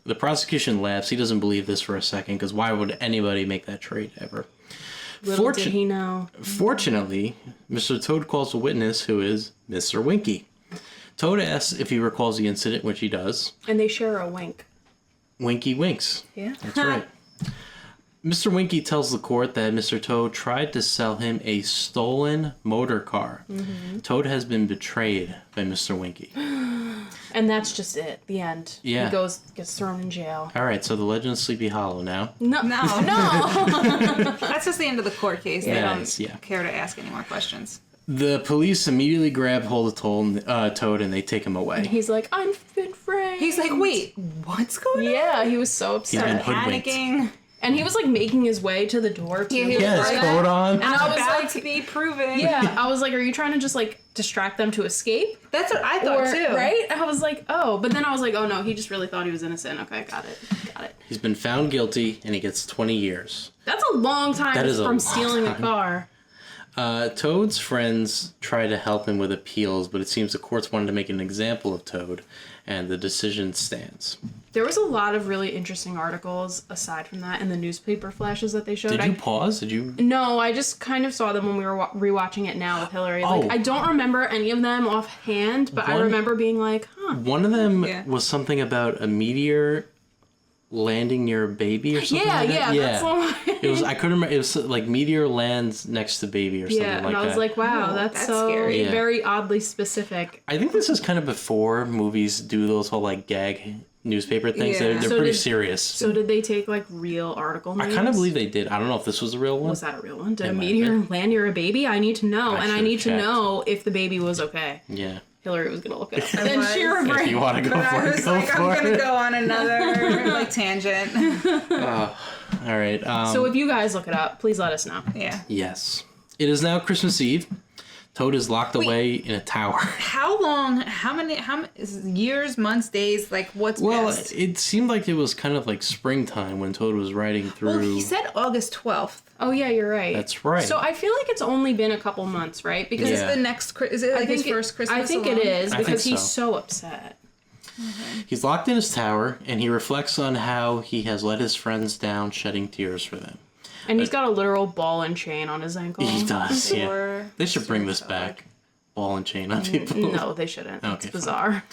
The prosecution laughs. He doesn't believe this for a second, because why would anybody make that trade ever? Little did he know. Fortunately, Mr. Toad calls a witness who is Mr. Winky. Toad asks if he recalls the incident, which he does. And they share a wink. Winky winks. Yeah. That's right. Mr. Winky tells the court that Mr. Toad tried to sell him a stolen motor car. Mm-hmm. Toad has been betrayed by Mr. Winky. And that's just it. The end. Yeah. He gets thrown in jail. All right, so the legend of Sleepy Hollow now. No. No. That's just the end of the court case. They Yeah, don't yeah. care to ask any more questions. The police immediately grab hold of Toad and they take him away. He's like, I'm been framed. He's like, wait, what's going on? Yeah, he was so He's been upset. hoodwinked. Panicking. And he was like making his way to the door too. Yeah, he was Yeah, his right. coat on. And I was About like, to be proven. yeah, I was like, are you trying to just like distract them to escape? That's what I thought too. Right? I was like, oh, but then I was like, oh no, he just really thought he was innocent. Okay, got it. He's been found guilty and he gets 20 years. That's a long time That is a from long stealing time. a car. Toad's friends try to help him with appeals, but it seems the courts wanted to make an example of Toad, and the decision stands. There was a lot of really interesting articles aside from that in the newspaper flashes that they showed. Did you pause? Did you? No, I just kind of saw them when we were rewatching it now with Hillary. Oh. Like, I don't remember any of them offhand, but I One- remember being like, huh. One of them Yeah. was something about a meteor landing near a baby or something Yeah, like yeah, that. that's the one. It was, I couldn't remember, it was like meteor lands next to baby or something Yeah, like and that. I was like, wow, Oh, that's that's so scary. Yeah. very oddly specific. I think this is kind of before movies do those whole like gag newspaper things. Yeah. They're So pretty did- serious. So did they take like real article I names? kind of believe they did. I don't know if this was a real one. Was that a real one? Did It a might meteor have land near a baby? I need to know, I and I should've need to checked. know if the baby was okay. Yeah. Hillary was gonna look it up. I Then was. she If If refrained. you want to go But for I it, was go like, for I'm gonna it. go on another like tangent. All right. So if you guys look it up, please let us know. Yeah. Yes. It is now Christmas Eve. Toad is locked away in a tower. How long? How many years, months, days? Like what's Well, best? it seemed like it was kind of like springtime when Toad was riding through. Well, he said August 12th. Oh yeah, you're right. That's right. So I feel like it's only been a couple months, right? Because Yeah. The next is it like his first Christmas? I think alone? it is I because think he's so. so upset. He's locked in his tower, and he reflects on how he has let his friends down, shedding tears for them. And he's got a literal ball and chain on his ankle. He does, yeah. Sore- They should bring this sore back. Ball and chain on people. No, they shouldn't. Okay, It's fine. bizarre.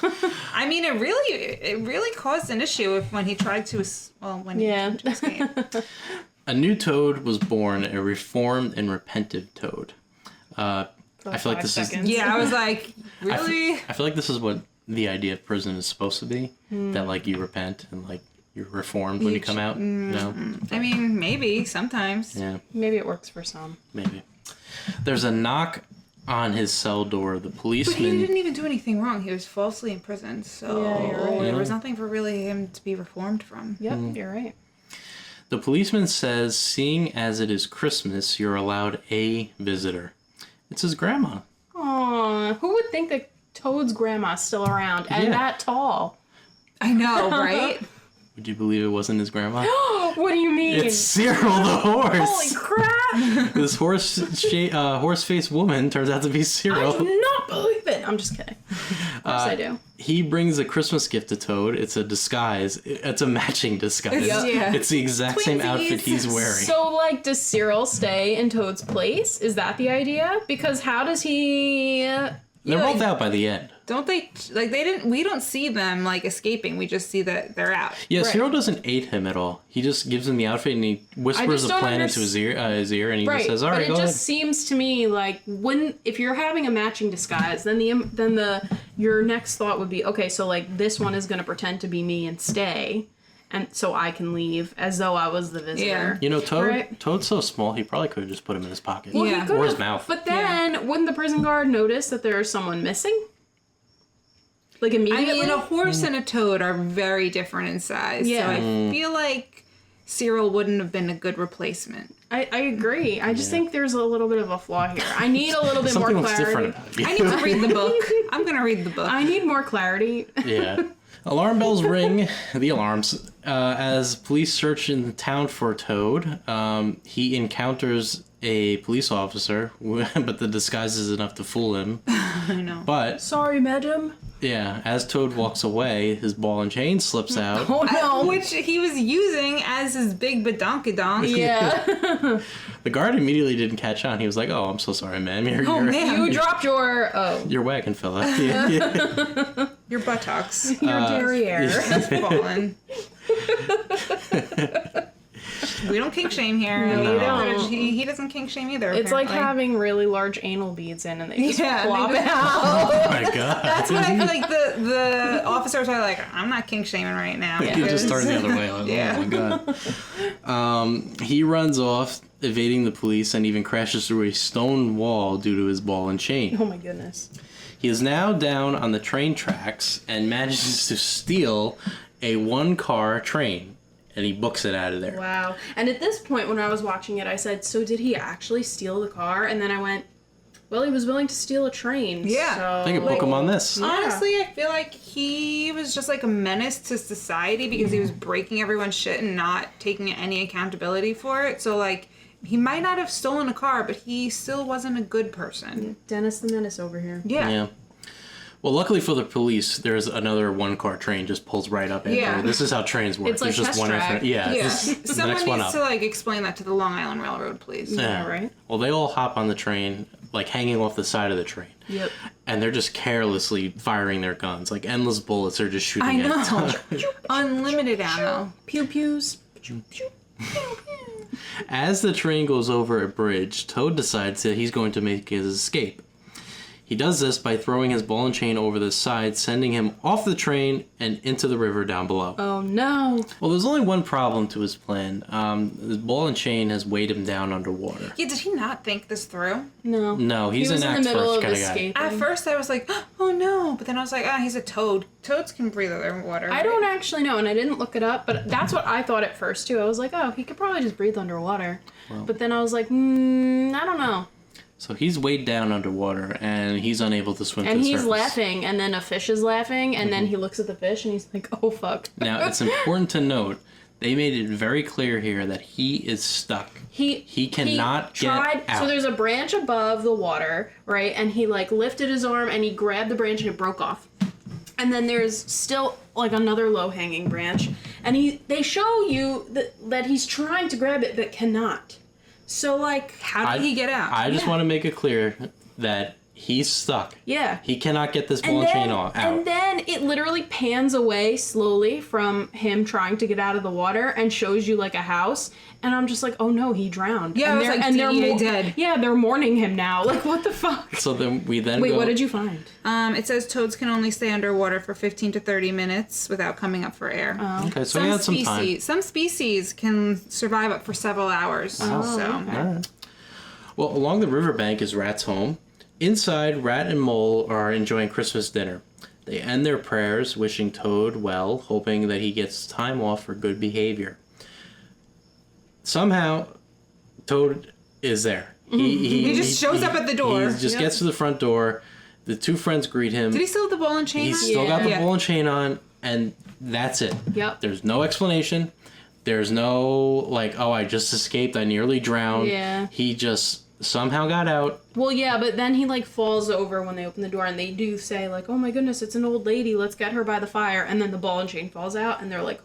I mean, it really caused an issue when he tried to. When Yeah. he tried to escape. A new Toad was born, a reformed and repentant Toad. I feel like 5 this seconds. is. Yeah, I was like, really? I feel like this is what the idea of prison is supposed to be. That like you repent and like you're reformed when you come out. No. I mean, maybe sometimes. Yeah. Maybe it works for some. Maybe. There's a knock on his cell door. The But he policeman. didn't even do anything wrong. He was falsely imprisoned, so Yeah, you're right. there was nothing for really him to be reformed from. Yep, you're right. The policeman says, seeing as it is Christmas, you're allowed a visitor. It's his grandma. Aw, who would think that Toad's grandma's still around and Yeah. that tall? I know, right? Would you believe it wasn't his grandma? What do you mean? It's Cyril the Holy horse. crap! This horse-faced woman turns out to be I Cyril. do not believe it. I'm just kidding. Of course I do. He brings a Christmas gift to Toad. It's a disguise. It's a matching disguise. Yeah. It's the exact same outfit he's wearing. So, like, does Cyril stay in Toad's place? Is that the idea? Because how does he... They're both out by the end. Don't they, like, we don't see them, like, escaping. We just see that they're out. Yeah, Right. Cyril doesn't aid him at all. He just gives him the outfit and he whispers just a don't plan into his ear, and he just says, "All right, but go it ahead." just seems to me like if you're having a matching disguise, then your next thought would be, okay, so like this one is gonna pretend to be me and stay, and so I can leave as though I was the visitor. Yeah. You know, Right. Toad's so small, he probably could have just put him in his pocket. Well, Yeah. he could Or his have, mouth. But then, wouldn't the prison guard notice that there's someone missing? Like I immediately. mean, a horse and a toad are very different in size. Yeah. So I feel like Cyril wouldn't have been a good replacement. I agree. I just think there's a little bit of a flaw here. I need a little bit Something more looks clarity. different about it. I need to read the book. I'm going to read the book. I need more clarity. Yeah. Alarm bells ring, the alarms, as police search in the town for Toad. He encounters a police officer, but the disguise is enough to fool him. I know. But, Sorry, madam. yeah, as Toad walks away, his ball and chain slips out. Oh no. Which he was using as his big badonkadonk. Yeah. The guard immediately didn't catch on. He was like, "Oh, I'm so sorry, ma'am. Oh, man. You dropped your Your wagon fell out." Yeah. Your buttocks. your derriere. That's fallen. We don't kink shame here. No, we don't. He doesn't kink shame either. It's like apparently. having really large anal beads in and they just Yeah, plop they just- out. Oh my god. That's what I feel like the officers are like, I'm not kink shaming right now. You just because- turn the other way. Like, Yeah. Oh my god. He runs off, evading the police, and even crashes through a stone wall due to his ball and chain. Oh my goodness. He is now down on the train tracks and manages to steal a one-car train, and he books it out of there. Wow. And at this point when I was watching it, I said, so did he actually steal the car? And then I went, well, he was willing to steal a train. Yeah. So, They could book him on this. Yeah. Honestly, I feel like he was just like a menace to society because he was breaking everyone's shit and not taking any accountability for it. So, like, he might not have stolen a car, but he still wasn't a good person. Dennis the Menace over here. Yeah. Yeah. Well, luckily for the police, there's another one-car train just pulls right up. Yeah. This is how trains work. It's like There's just test one track. after. Yeah. Yeah. This is the Someone next one needs up. to, like, explain that to the Long Island Railroad, please. Yeah, right? Well, they all hop on the train, like hanging off the side of the train. Yep. And they're just carelessly firing their guns. Like endless bullets are just shooting I know. at Unlimited ammo. Pew pews. As the train goes over a bridge, Toad decides that he's going to make his escape. He does this by throwing his ball and chain over the side, sending him off the train and into the river down below. Oh no. Well, there's only one problem to his plan. His ball and chain has weighed him down underwater. Yeah, did he not think this through? No. No, he's he was an in act the middle first of kind of guy. escaping. At first, I was like, oh no. But then I was like, he's a toad. Toads can breathe underwater. I don't actually know, and I didn't look it up, but that's what I thought at first too. I was like, oh, he could probably just breathe underwater. But then I was like, I don't know. So he's weighed down underwater, and he's unable to swim And to the he's surface. laughing, and then a fish is laughing, and then he looks at the fish, and he's like, oh fuck. Now, it's important to note, they made it very clear here that he is stuck. He cannot get out. So there's a branch above the water, right? And he like lifted his arm, and he grabbed the branch, and it broke off. And then there's still like another low-hanging branch, and they show you that he's trying to grab it but cannot. So like, How did he get out? I just want to make it clear that he's stuck. yeah. He cannot get this ball and chain out. And then it literally pans away slowly from him trying to get out of the water and shows you like a house. And I'm just like, oh no, he drowned. Yeah, and I was like, DEA dead. Yeah, they're mourning him now. Like, what the fuck? So then we then Wait, go... what did you find? It says toads can only stay underwater for 15 to 30 minutes without coming up for air. Okay, so we had some time. Some species can survive up for several hours. Oh, So All right. Well, along the riverbank is Rat's home. Inside, Rat and Mole are enjoying Christmas dinner. They end their prayers, wishing Toad well, hoping that he gets time off for good behavior. Somehow, Toad is there. He just shows up at the door. He just gets to the front door. The two friends greet him. did he still have the ball and chain? He's on? still got the Yeah. ball and chain on, and that's it. Yep. There's no explanation. There's no, like, oh, I just escaped. I nearly drowned. Yeah. He just somehow got out. Well, yeah, but then he like falls over when they open the door, and they do say like, "Oh my goodness, it's an old lady. Let's get her by the fire." And then the ball and chain falls out, and they're like,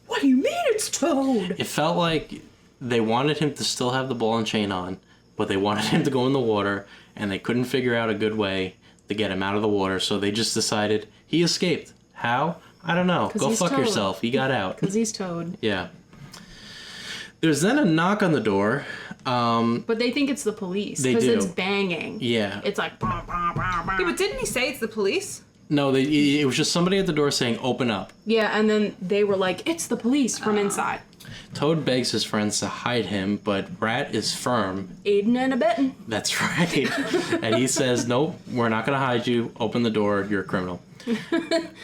"What do you mean it's Toad?" It felt like they wanted him to still have the ball and chain on, but they wanted him to go in the water, and they couldn't figure out a good way to get him out of the water. So they just decided he escaped. How? I don't know. Go he's fuck Toad. yourself. He got out. Because he's Toad. Yeah. There's then a knock on the door. But they think it's the police. They Because do. it's banging. Yeah. It's like... Bah, bah, bah, bah. Yeah, but didn't he say it's the police? No, it was just somebody at the door saying, open up. Yeah, and then they were like, it's the police from inside. Toad begs his friends to hide him, but Rat is firm. Aiding and abetting. That's right. And he says, nope, we're not going to hide you. Open the door. You're a criminal.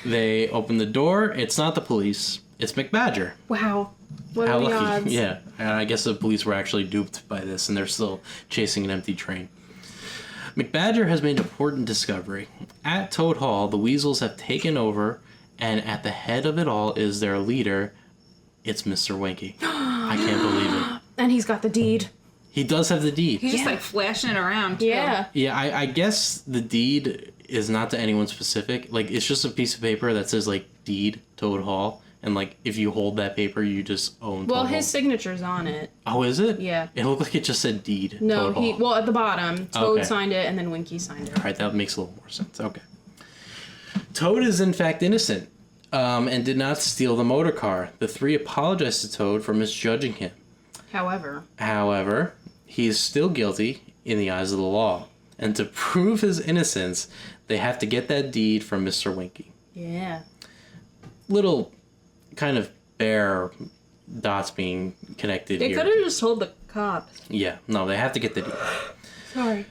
They open the door. It's not the police. It's McBadger. Wow. What How are the lucky. odds? Yeah. And I guess the police were actually duped by this, and they're still chasing an empty train. McBadger has made an important discovery. At Toad Hall, the Weasels have taken over, and at the head of it all is their leader. It's Mr. Winky. I can't believe it. And he's got the deed. He does have the deed. He's just like flashing it around. Too. Yeah. Yeah, I guess the deed is not to anyone specific. Like, it's just a piece of paper that says, like, deed, Toad Hall. And, like, if you hold that paper, you just own Well, Toad his Hall. signature's on it. Oh, is it? Yeah. It looked like it just said deed, No, Toad Hall. well, at the bottom, Toad Okay. signed it and then Winky signed it. All right, that makes a little more sense. Okay. Toad is, in fact, innocent and did not steal the motor car. The three apologize to Toad for misjudging him. However, he is still guilty in the eyes of the law. And to prove his innocence, they have to get that deed from Mr. Winky. Yeah. Little kind of bare dots being connected They here. could have just told the cops. Yeah, no, they have to get the deed. Sorry.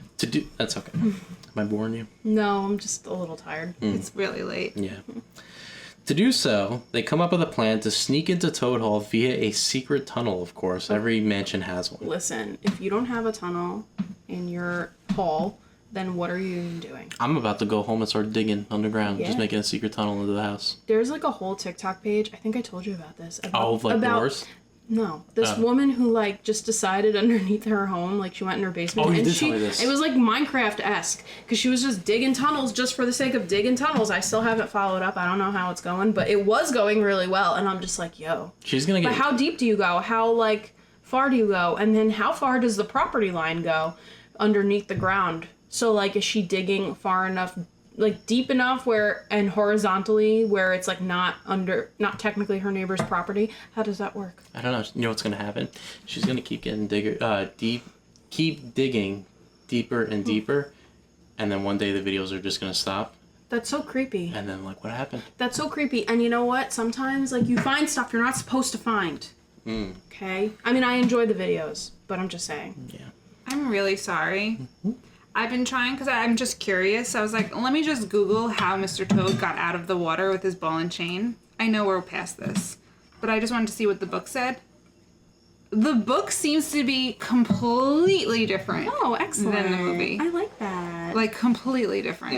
That's okay. Am I boring you? No, I'm just a little tired. It's really late. Yeah. To do so, they come up with a plan to sneak into Toad Hall via a secret tunnel, of course. Every mansion has one. Listen, if you don't have a tunnel in your hall, then what are you even doing? I'm about to go home and start digging underground, just Yeah. making a secret tunnel into the house. There's like a whole TikTok page. I think I told you about this. About doors? No, this Oh. woman who like just decided underneath her home, like she went in her basement. Oh, you and did she, tell me this. It was like Minecraft-esque because she was just digging tunnels just for the sake of digging tunnels. I still haven't followed up. I don't know how it's going, but it was going really well. And I'm just like, yo. She's gonna get. But how deep do you go? How like far do you go? And then how far does the property line go underneath the ground? So like, is she digging far enough? Like deep enough where and horizontally where it's like not technically her neighbor's property. How does that work? I don't know. You know what's gonna happen? She's gonna keep getting keep digging deeper and deeper, and then one day the videos are just gonna stop, That's so creepy. and then like, what happened? That's so creepy. And you know what? Sometimes like you find stuff you're not supposed to find. Okay? I mean, I enjoy the videos, but I'm just saying. Yeah. I'm really sorry. I've been trying because I'm just curious. I was like, let me just Google how Mr. Toad got out of the water with his ball and chain. I know we're past this, but I just wanted to see what the book said. The book seems to be completely different. Oh, excellent. Than the movie. I like that. Like, completely different.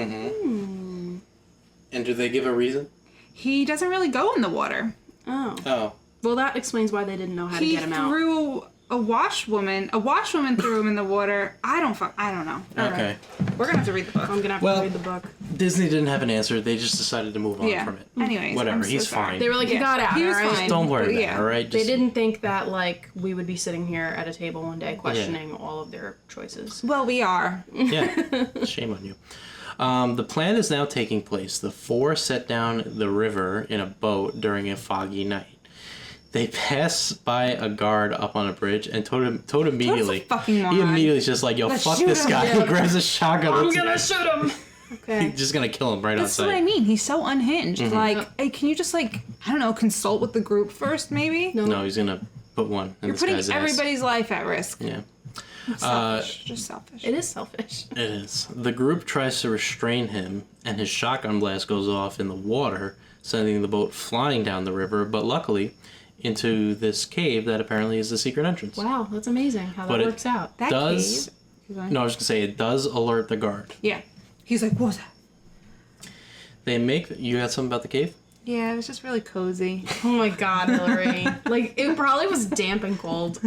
And do they give a reason? He doesn't really go in the water. Oh. Oh. Well, that explains why they didn't know how to He get him out. threw a washwoman threw him in the water. I don't know. All Okay. right. We're gonna have to read the book. I'm gonna have Well- to read the book. Disney didn't have an answer. They just decided to move on Yeah. from it. Anyways, Whatever. I'm so He's sorry. fine. They were like, you got out, He was alright? fine. Don't worry about Yeah. it. All right. They Just, didn't think that like we would be sitting here at a table one day questioning all of their choices. Well, we are. Yeah. Shame on you. The plan is now taking place. The four set down the river in a boat during a foggy night. They pass by a guard up on a bridge, and Toad immediately, fucking moron. he immediately is just like, yo, Let's fuck shoot this him. guy. Yeah. He grabs a shotgun. I'm gonna shoot him. Okay. He's just gonna kill him right That's on what I sight. mean. He's so unhinged. Like, hey, can you just like, I don't know, consult with the group first, maybe? No, he's gonna put one in You're this putting guy's everybody's life at risk. ass. Yeah, Selfish. Just selfish. It is selfish. it is. The group tries to restrain him, and his shotgun blast goes off in the water, sending the boat flying down the river. But luckily, into this cave that apparently is the secret entrance. Wow, that's amazing how But that it works out. That does cave. Keep going. no? I was gonna say it does alert the guard. Yeah. He's like, what's that? They make you had something about the cave. Yeah, it was just really cozy. Oh my god, Hillary. Like, it probably was damp and cold.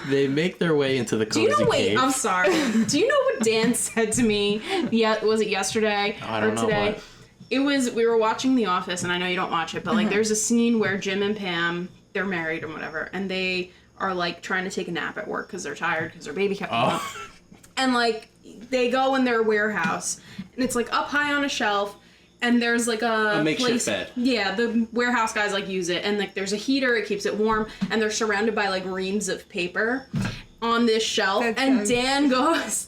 They make their way into the Do cozy you know, wait, cave. I'm sorry. Do you know what Dan said to me? Yeah, was it yesterday I don't or know today? what. It was, we were watching The Office, and I know you don't watch it, but like there's a scene where Jim and Pam, they're married or whatever, and they are like trying to take a nap at work because they're tired because their baby kept them up. Oh, And like they go in their warehouse, and it's like up high on a shelf, and there's like a makeshift bed. Yeah, the warehouse guys like use it, and like there's a heater, it keeps it warm, and they're surrounded by like reams of paper on this shelf. And Dan goes,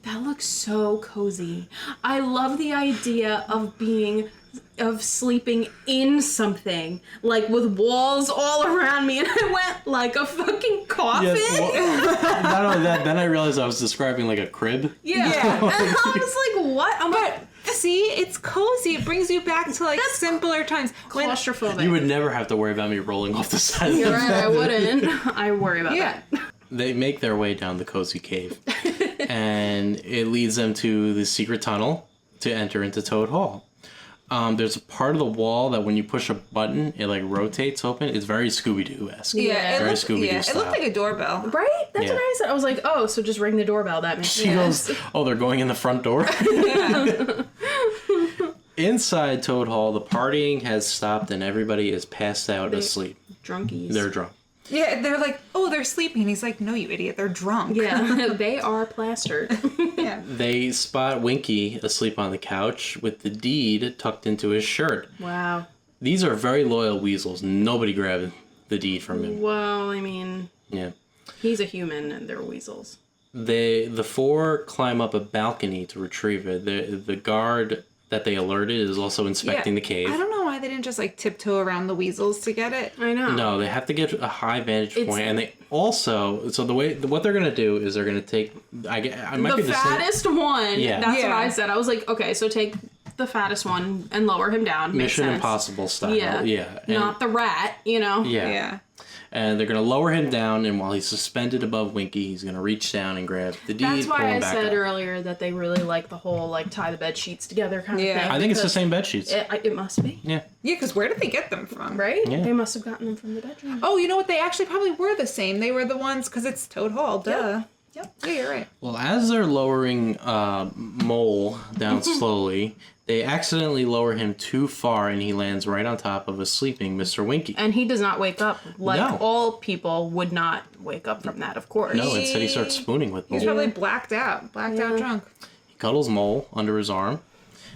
that looks so cozy. I love the idea of sleeping in something, like with walls all around me, and I went like a fucking coffin. Yes, not only that, then I realized I was describing like a crib. Yeah. And I was like, what? I'm like, See, it's cozy. It brings you back to like simpler times. claustrophobic. You would never have to worry about me rolling off the side of You're the right, bed. I wouldn't. I worry about that. They make their way down the cozy cave, and it leads them to the secret tunnel to enter into Toad Hall. There's a part of the wall that when you push a button, it like rotates open. It's very Scooby-Doo-esque. Yeah, Very Scooby-Doo it style. looked like a doorbell. Right? That's Yeah. what I said. I was like, oh, so just ring the doorbell. That makes She sense. goes, oh, they're going in the front door? Inside Toad Hall, the partying has stopped and everybody is passed out asleep. Drunkies. They're drunk. Yeah, they're like, oh, they're sleeping. He's like, no, you idiot, they're drunk. Yeah, they are plastered. Yeah. They spot Winky asleep on the couch with the deed tucked into his shirt. Wow. These are very loyal weasels. Nobody grabbed the deed from him. Well, I mean, Yeah. he's a human and they're weasels. The four climb up a balcony to retrieve it. The guard that they alerted is also inspecting the cave. I don't know why they didn't just like tiptoe around the weasels to get it. I know. No, they have to get a high vantage point, and they also what they're gonna do is they're gonna take I might be The the fattest one. Yeah. That's what Yeah. I said. I was like, okay, so take the fattest one and lower him down. Makes Mission sense. Impossible style. Yeah. Yeah. And, Not the rat, you know? yeah. Yeah. And they're gonna lower him down, and while he's suspended above Winky, he's gonna reach down and grab the deed. That's pull why him I back said up. earlier that they really like the whole like tie the bed sheets together kind of Yeah. thing. I think it's the because same bed sheets. It must be, Yeah. Yeah, because where did they get them from? right? Yeah. They must have gotten them from the bedroom. Oh, you know what? They actually probably were the same. They were the ones, because it's Toad Hall, duh. Yep. Yeah, you're right. Well, as they're lowering Mole down slowly, they accidentally lower him too far, and he lands right on top of a sleeping Mr. Winky. And he does not wake up like No. all people would not wake up from that, of course. No, instead he starts spooning with He's Mole. probably blacked out drunk. He cuddles Mole under his arm,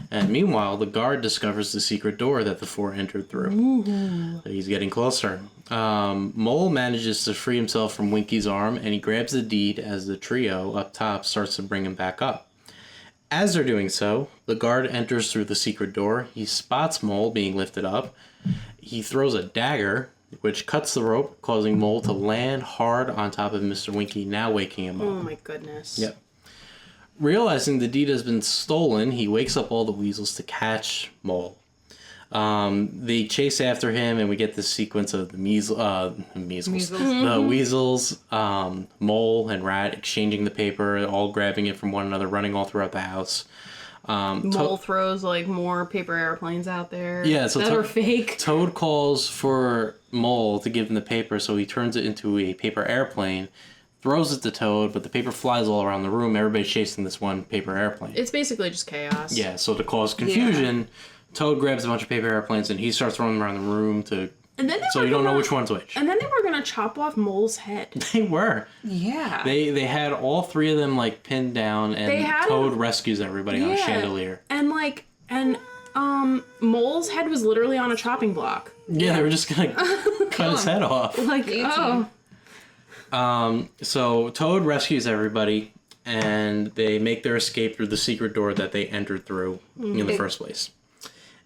and meanwhile, the guard discovers the secret door that the four entered through. So he's getting closer. Mole manages to free himself from Winky's arm, and he grabs the deed as the trio up top starts to bring him back up. As they're doing so, the guard enters through the secret door. He spots Mole being lifted up. He throws a dagger, which cuts the rope, causing Mole to land hard on top of Mr. Winky, now waking him up. Oh my goodness. Yep. Realizing the deed has been stolen, he wakes up all the weasels to catch Mole. They chase after him, and we get this sequence of the the weasels, Mole and Rat exchanging the paper, all grabbing it from one another, running all throughout the house. Mole throws like more paper airplanes out there. Yeah, so that are fake. Toad calls for Mole to give him the paper, so he turns it into a paper airplane, throws it to Toad, but the paper flies all around the room. Everybody's chasing this one paper airplane. It's basically just chaos. Yeah, so to cause confusion, Toad grabs a bunch of paper airplanes and he starts throwing them around the room And then so you don't know which one's which. And then they were gonna chop off Mole's head. They were. Yeah. They had all three of them like pinned down, and Toad rescues everybody on a chandelier. And Mole's head was literally on a chopping block. Yeah, they were just gonna cut his head off. Like, oh. So Toad rescues everybody, and they make their escape through the secret door that they entered through in the first place.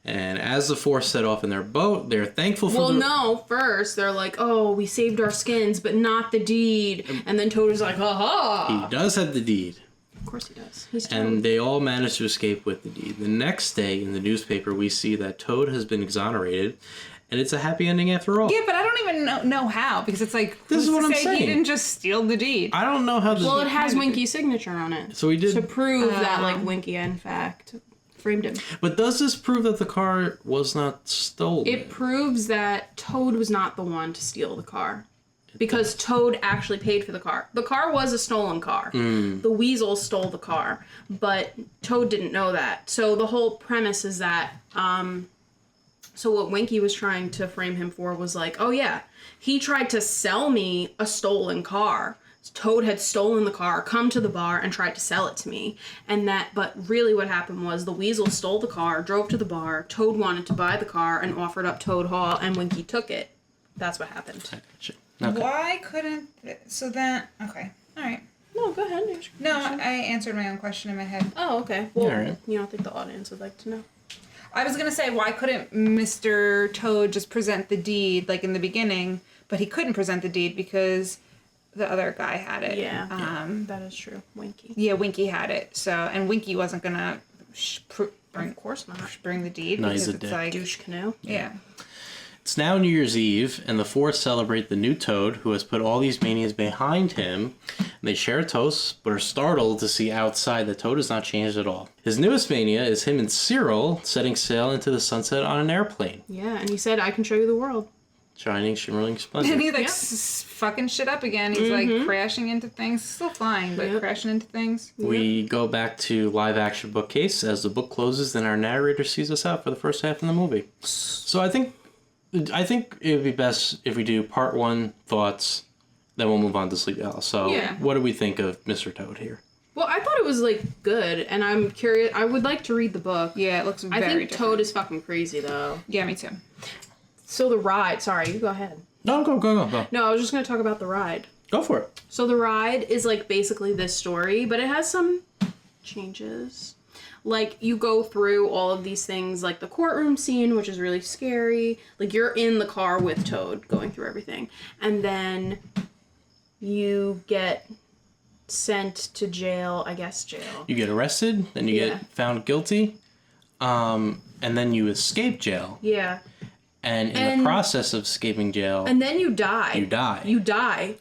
And as the four set off in their boat, they're thankful for first they're like, oh, we saved our skins, but not the deed. And then Toad is like, aha! He does have the deed. Of course he does. He's Toad. And they all manage to escape with the deed. The next day in the newspaper, we see that Toad has been exonerated, and it's a happy ending after all. Yeah, but I don't even know how, because it's like, This is what I'm saying. He didn't just steal the deed. I don't know how this... Well, it has Winky's signature on it. So he did... To prove that, like, Winky, in fact, framed him. But does this prove that the car was not stolen? It proves that Toad was not the one to steal the car. Because Toad actually paid for the car. The car was a stolen car. The weasel stole the car. But Toad didn't know that. So the whole premise is that... So what Winky was trying to frame him for was like, oh yeah, he tried to sell me a stolen car. Toad had stolen the car, come to the bar, and tried to sell it to me. But really what happened was the weasel stole the car, drove to the bar, Toad wanted to buy the car and offered up Toad Hall, and Winky took it. That's what happened. Okay. Why couldn't... So then... Okay. All right. No, go ahead. No, I answered my own question in my head. Oh, okay. Well, All right. you don't think the audience would like to know? I was going to say, why couldn't Mr. Toad just present the deed, like, in the beginning, but he couldn't present the deed because the other guy had it. Yeah. That is true. Winky. Yeah, Winky had it. So, and Winky wasn't going to Of course not. bring the deed. No, he's because a it's dick. like... Douche canoe. Yeah. It's now New Year's Eve, and the four celebrate the new Toad, who has put all these manias behind him. They share a toast, but are startled to see outside that Toad has not changed at all. His newest mania is him and Cyril setting sail into the sunset on an airplane. Yeah, and he said, I can show you the world. Shining, shimmering, And splendid. he's like Yeah. fucking shit up again. He's like crashing into things. Still flying, but crashing into things. We go back to live action bookcase. As the book closes, then our narrator sees us out for the first half of the movie. So I think it would be best if we do part one thoughts, then we'll move on to Sleepy Hollow. So Yeah. what do we think of Mr. Toad here? Well, I thought it was, like, good, and I'm curious. I would like to read the book. Yeah, it looks very I think different. Toad is fucking crazy, though. Yeah, me too. So the ride... Sorry, you go ahead. No, go. No, I was just going to talk about the ride. Go for it. So the ride is, like, basically this story, but it has some changes. Like, you go through all of these things, like the courtroom scene, which is really scary. Like, you're in the car with Toad going through everything. And then you get sent to jail, I guess jail. You get arrested, then you Yeah. get found guilty, and then you escape jail. Yeah. And in And- the process of escaping jail, And then you die. you die. You die.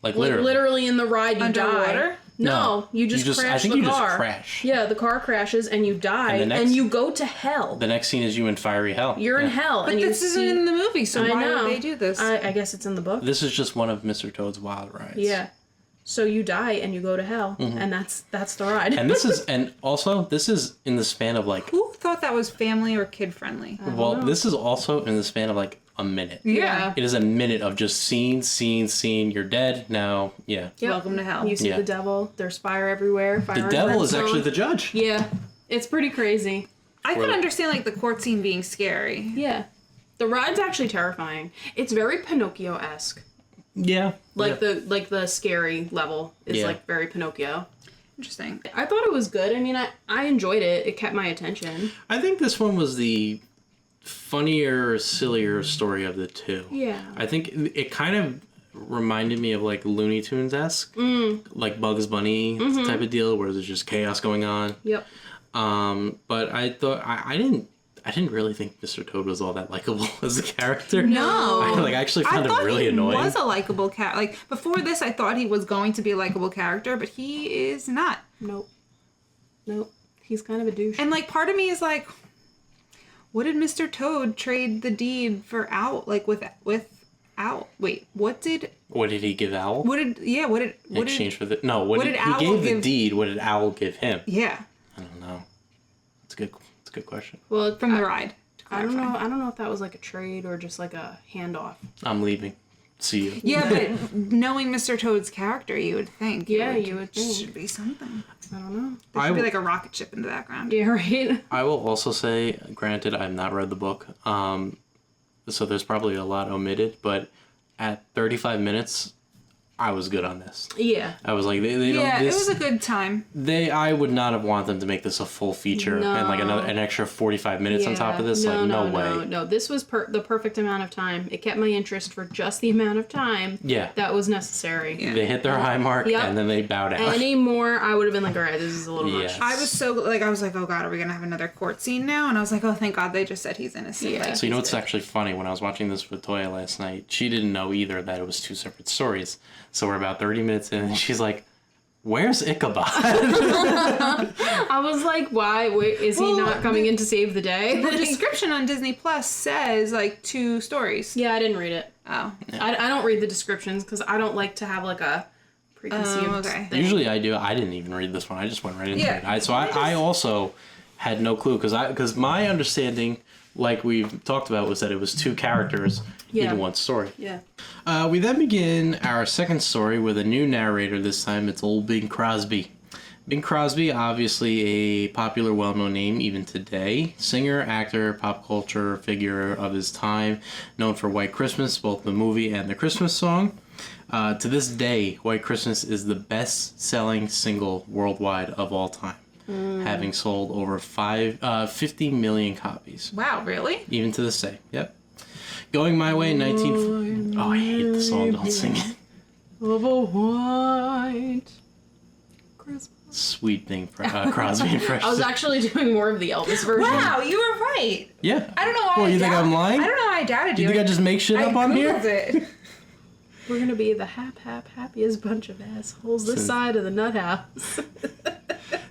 Like Like, literally in the ride, you Underwater? die. No, you just crash I think the you car. just crash. Yeah, the car crashes and you die, And the and, next- you go to hell. The next scene is you in fiery hell. You're in hell, But and you this isn't see... in the movie, so I why know. would they do this? I guess it's in the book. This is just one of Mr. Toad's wild rides. Yeah. So you die and you go to hell, and that's the ride. And this is in the span of like, Who thought that was family or kid friendly? this is also in the span of like a minute. Yeah. It is a minute of just scene. You're dead now. Yeah. Yep. Welcome to hell. You see Yeah. the devil. There's fire everywhere. Fire The and devil is brimstone. actually the judge. Yeah. It's pretty crazy. I could understand like the court scene being scary. Yeah. The ride's actually terrifying. It's very Pinocchio-esque. Yeah. Like the scary level is Yeah. like very Pinocchio. Interesting. I thought it was good. I mean, I enjoyed it. It kept my attention. I think this one was the funnier, sillier story of the two. Yeah. I think it kind of reminded me of like Looney Tunes-esque, like Bugs Bunny type of deal, where there's just chaos going on. Yep. But I thought I didn't really think Mr. Toad was all that likable as a character. No. I actually found him really annoying. He was a likable character. Like before this, I thought he was going to be a likable character, but he is not. Nope. He's kind of a douche. And like part of me is like, what did Mr. Toad trade the deed for Owl? Like with Owl? Wait, what did he give Owl? what did in exchange for the what did Owl he gave the give- deed? What did Owl give him? Yeah, I don't know. It's a good question. Well, from the ride. to I don't clarify. know. I don't know if that was like a trade or just like a handoff. I'm leaving. See you. Yeah, but knowing Mr. Toad's character, you would think. Yeah, you would think. Should be something. I don't know. There should be w- like a rocket ship in the background. Yeah, right. I will also say, granted, I've not read the book, so there's probably a lot omitted, but at 35 minutes, I was good on this. Yeah. I was like, they don't. Yeah, This, it was a good time. I would not have wanted them to make this a full feature and like an extra 45 minutes on top of this. No way. No, this was the perfect amount of time. It kept my interest for just the amount of time Yeah. that was necessary. Yeah. They hit their high mark Yep. and then they bowed out. Any more, I would have been like, all right, this is a little Yeah. much. I was like, oh god, are we gonna have another court scene now? And I was like, oh, thank God they just said he's innocent. Yeah. Like, So you know what's actually funny? When I was watching this with Toya last night, she didn't know either that it was two separate stories. So we're about 30 minutes in, and she's like, "Where's Ichabod?" I was like, why? Wait, is he Well, not coming in to save the day? the Like- description on Disney Plus says like 2 stories. yeah, I didn't read it. Oh. I don't read the descriptions because I don't like to have like a preconceived okay. thing. Usually I do. I didn't even read this one. I just went right into Yeah. it. I also had no clue because my understanding, like we've talked about, was that it was two characters Yeah. even one story. Yeah. We then begin our second story with a new narrator. This time it's old Bing Crosby. Bing Crosby, obviously a popular, well-known name even today. Singer, actor, pop culture figure of his time, known for White Christmas, both the movie and the Christmas song. To this day, White Christmas is the best-selling single worldwide of all time, having sold over 50 million copies. Wow, really? Even to this day, yep. Going My Way in 19... Oh, I hate the song, don't sing it. Of a white Christmas. Sweet Bing Crosby impression. I was actually doing more of the Elvis version. Wow, you were right. Yeah. I don't know why. Well, you think I'm lying? I don't know why I doubted Do you you. think I just make shit up on here? Googled it. We're gonna be the happiest bunch of assholes this side of the nut house.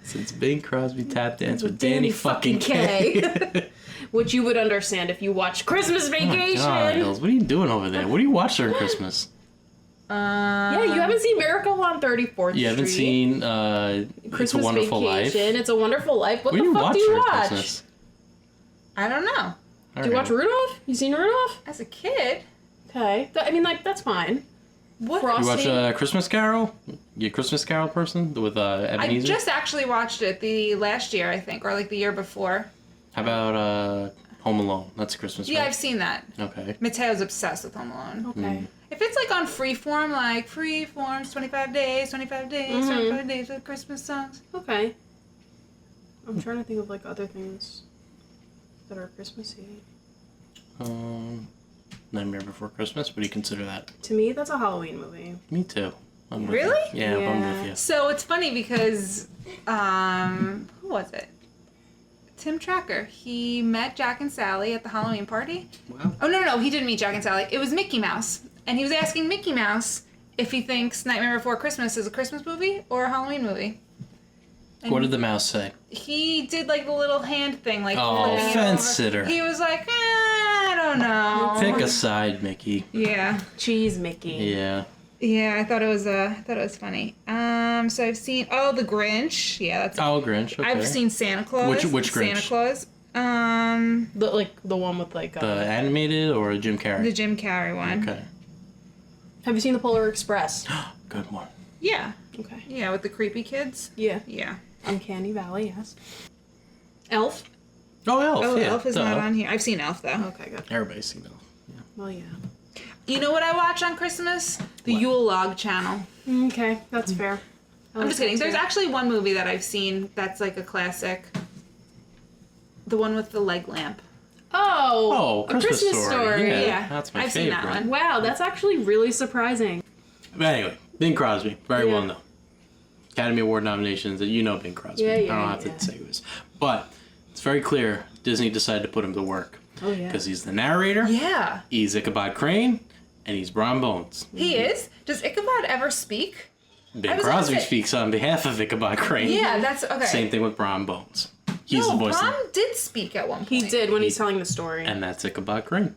Since Bing Crosby tap dance with Danny fucking Kaye. Which you would understand if you watched Christmas Vacation. God, Hills, what are you doing over there? What do you watch during Christmas? Yeah, you haven't seen Miracle on 34th Street. You haven't seen It's a Wonderful Life? It's a Wonderful Life. What do the fuck do you during watch? Christmas? I don't know. Do you watch Rudolph? You seen Rudolph? As a kid, Okay. I mean, like, that's fine. what? Frosty. You watch Christmas Carol? You a Christmas Carol person with I Ebenezer? just actually watched it the last year, I think, or like the year before. How about Home Alone? That's Christmas, Yeah, right? I've seen that. Okay. Mateo's obsessed with Home Alone. Okay. If it's like on Freeform, like Freeform's 25 days, 25 days, 25 days of Christmas songs. Okay. I'm trying to think of, like, other things that are Christmassy. Nightmare Before Christmas. What do you consider that? To me, that's a Halloween movie. Me too. I'm with Really? you. Yeah, I'm Yeah. with you. So it's funny because, who was it? Tim Tracker. He met Jack and Sally at the Halloween party. Wow. Oh, no, he didn't meet Jack and Sally. It was Mickey Mouse. And he was asking Mickey Mouse if he thinks Nightmare Before Christmas is a Christmas movie or a Halloween movie. And What did the mouse say? he did like the little hand thing, like Oh, flipping it fence over. sitter. He was like, I don't know. Pick a side, Mickey. Yeah. Cheese Mickey. Yeah. Yeah, I thought it was funny. So I've seen The Grinch. Yeah, that's Oh, Grinch. Okay. I've seen Santa Claus. Which Grinch? Santa Claus. The one with, like, the animated or Jim Carrey? The Jim Carrey one. Okay. Have you seen The Polar Express? Good one. Yeah. Okay. Yeah, with the creepy kids. Yeah. Yeah. Uncanny Valley, yes. Elf? Oh, Elf. Oh, yeah, Elf is duh. not on here. I've seen Elf though. Okay, good. Everybody's seen Elf. Yeah. Well, yeah. You know what I watch on Christmas? The What? Yule Log channel. Okay, that's fair. I'm just kidding. There's actually one movie that I've seen that's like a classic. The one with the leg lamp. Oh, Oh, A Christmas Story. Yeah, That's my I've seen favorite. that one. Wow, that's actually really surprising. But anyway, Bing Crosby, very Yeah. well known. Academy Award nominations, and you know Bing Crosby. Yeah, I yeah, don't have yeah. to say who it is. But it's very clear Disney decided to put him to work. Oh, yeah. Because he's the narrator, Yeah. he's Ichabod Crane, and he's Brom Bones. He is. Does Ichabod ever speak? Bing was gonna Crosby say- speaks on behalf of Ichabod Crane. Yeah, that's okay. Same thing with Brom Bones. He's no, the voice, Brom did speak at one point. He did when he's telling the story. and that's Ichabod Crane.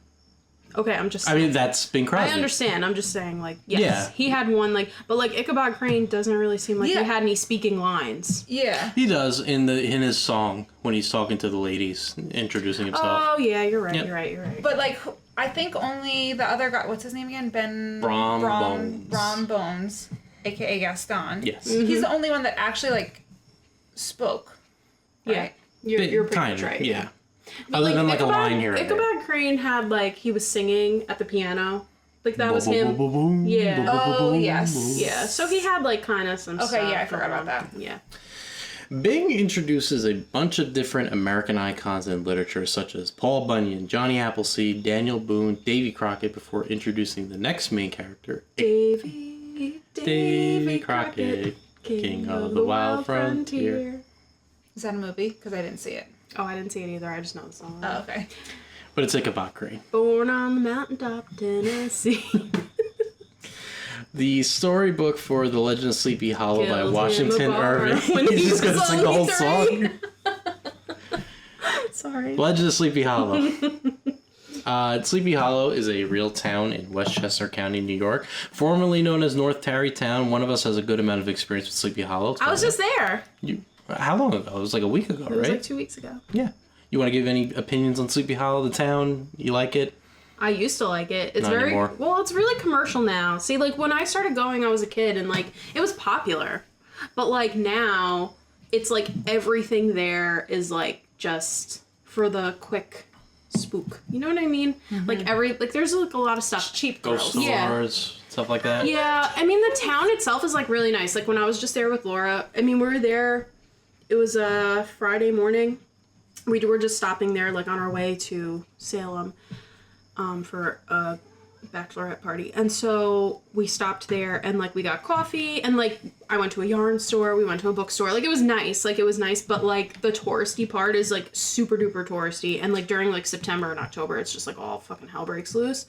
Okay, I'm just I mean, that's Bing Crosby. I understand. I'm just saying, like, yes, Yeah. he had one, like, but like Ichabod Crane doesn't really seem like Yeah. he had any speaking lines. Yeah. He does in his song when he's talking to the ladies, introducing himself. Oh yeah, you're right. Yep. You're right. You're right. But like, I think only the other guy. What's his name again? Brom Bones. Brom Bones, aka Gaston. Yes. He's the only one that actually like spoke. yeah, Right? you're pretty kind much of, right. yeah. Other than like a line here and there. Ichabod Crane had like he was singing at the piano, like that was Boom, him. boom, boom, boom, Yeah. boom, boom, Oh, boom, yes. boom. Yeah, so he had like kind of some. Okay, stuff yeah, I forgot going about on. that. Yeah. Bing introduces a bunch of different American icons in literature, such as Paul Bunyan, Johnny Appleseed, Daniel Boone, Davy Crockett, before introducing the next main character, Davy Crockett, King of the Wild Frontier. Is that a movie? Because I didn't see it. Oh, I didn't see it either. I just know the song. Oh, okay. But it's Ichabod Crane. Born on the mountaintop, Tennessee. The storybook for The Legend of Sleepy Hollow by Killed him Washington above Irving. when he He's just was gonna sing the whole only song. Sorry. Legend of Sleepy Hollow. Sleepy Hollow is a real town in Westchester County, New York, formerly known as North Tarrytown. One of us has a good amount of experience with Sleepy Hollow. I was just there. How long ago? It was like a week ago, It was right? like 2 weeks ago. Yeah. You want to give any opinions on Sleepy Hollow, the town? You like it? I used to like it. It's Not very anymore. well. It's really commercial now. See, like when I started going, I was a kid, and like it was popular, but like now, it's like everything there is like just for the quick spook. You know what I mean? Like there's like a lot of stuff. Cheap Ghost girls. Yeah. stores, stuff like that. Yeah, I mean the town itself is like really nice. Like when I was just there with Laura, I mean we were there. It was a Friday morning. We were just stopping there, like on our way to Salem, for a bachelorette party, and so we stopped there and like we got coffee and like I went to a yarn store. We went to a bookstore. Like it was nice. But like the touristy part is like super duper touristy, and like during like September and October, it's just like all fucking hell breaks loose.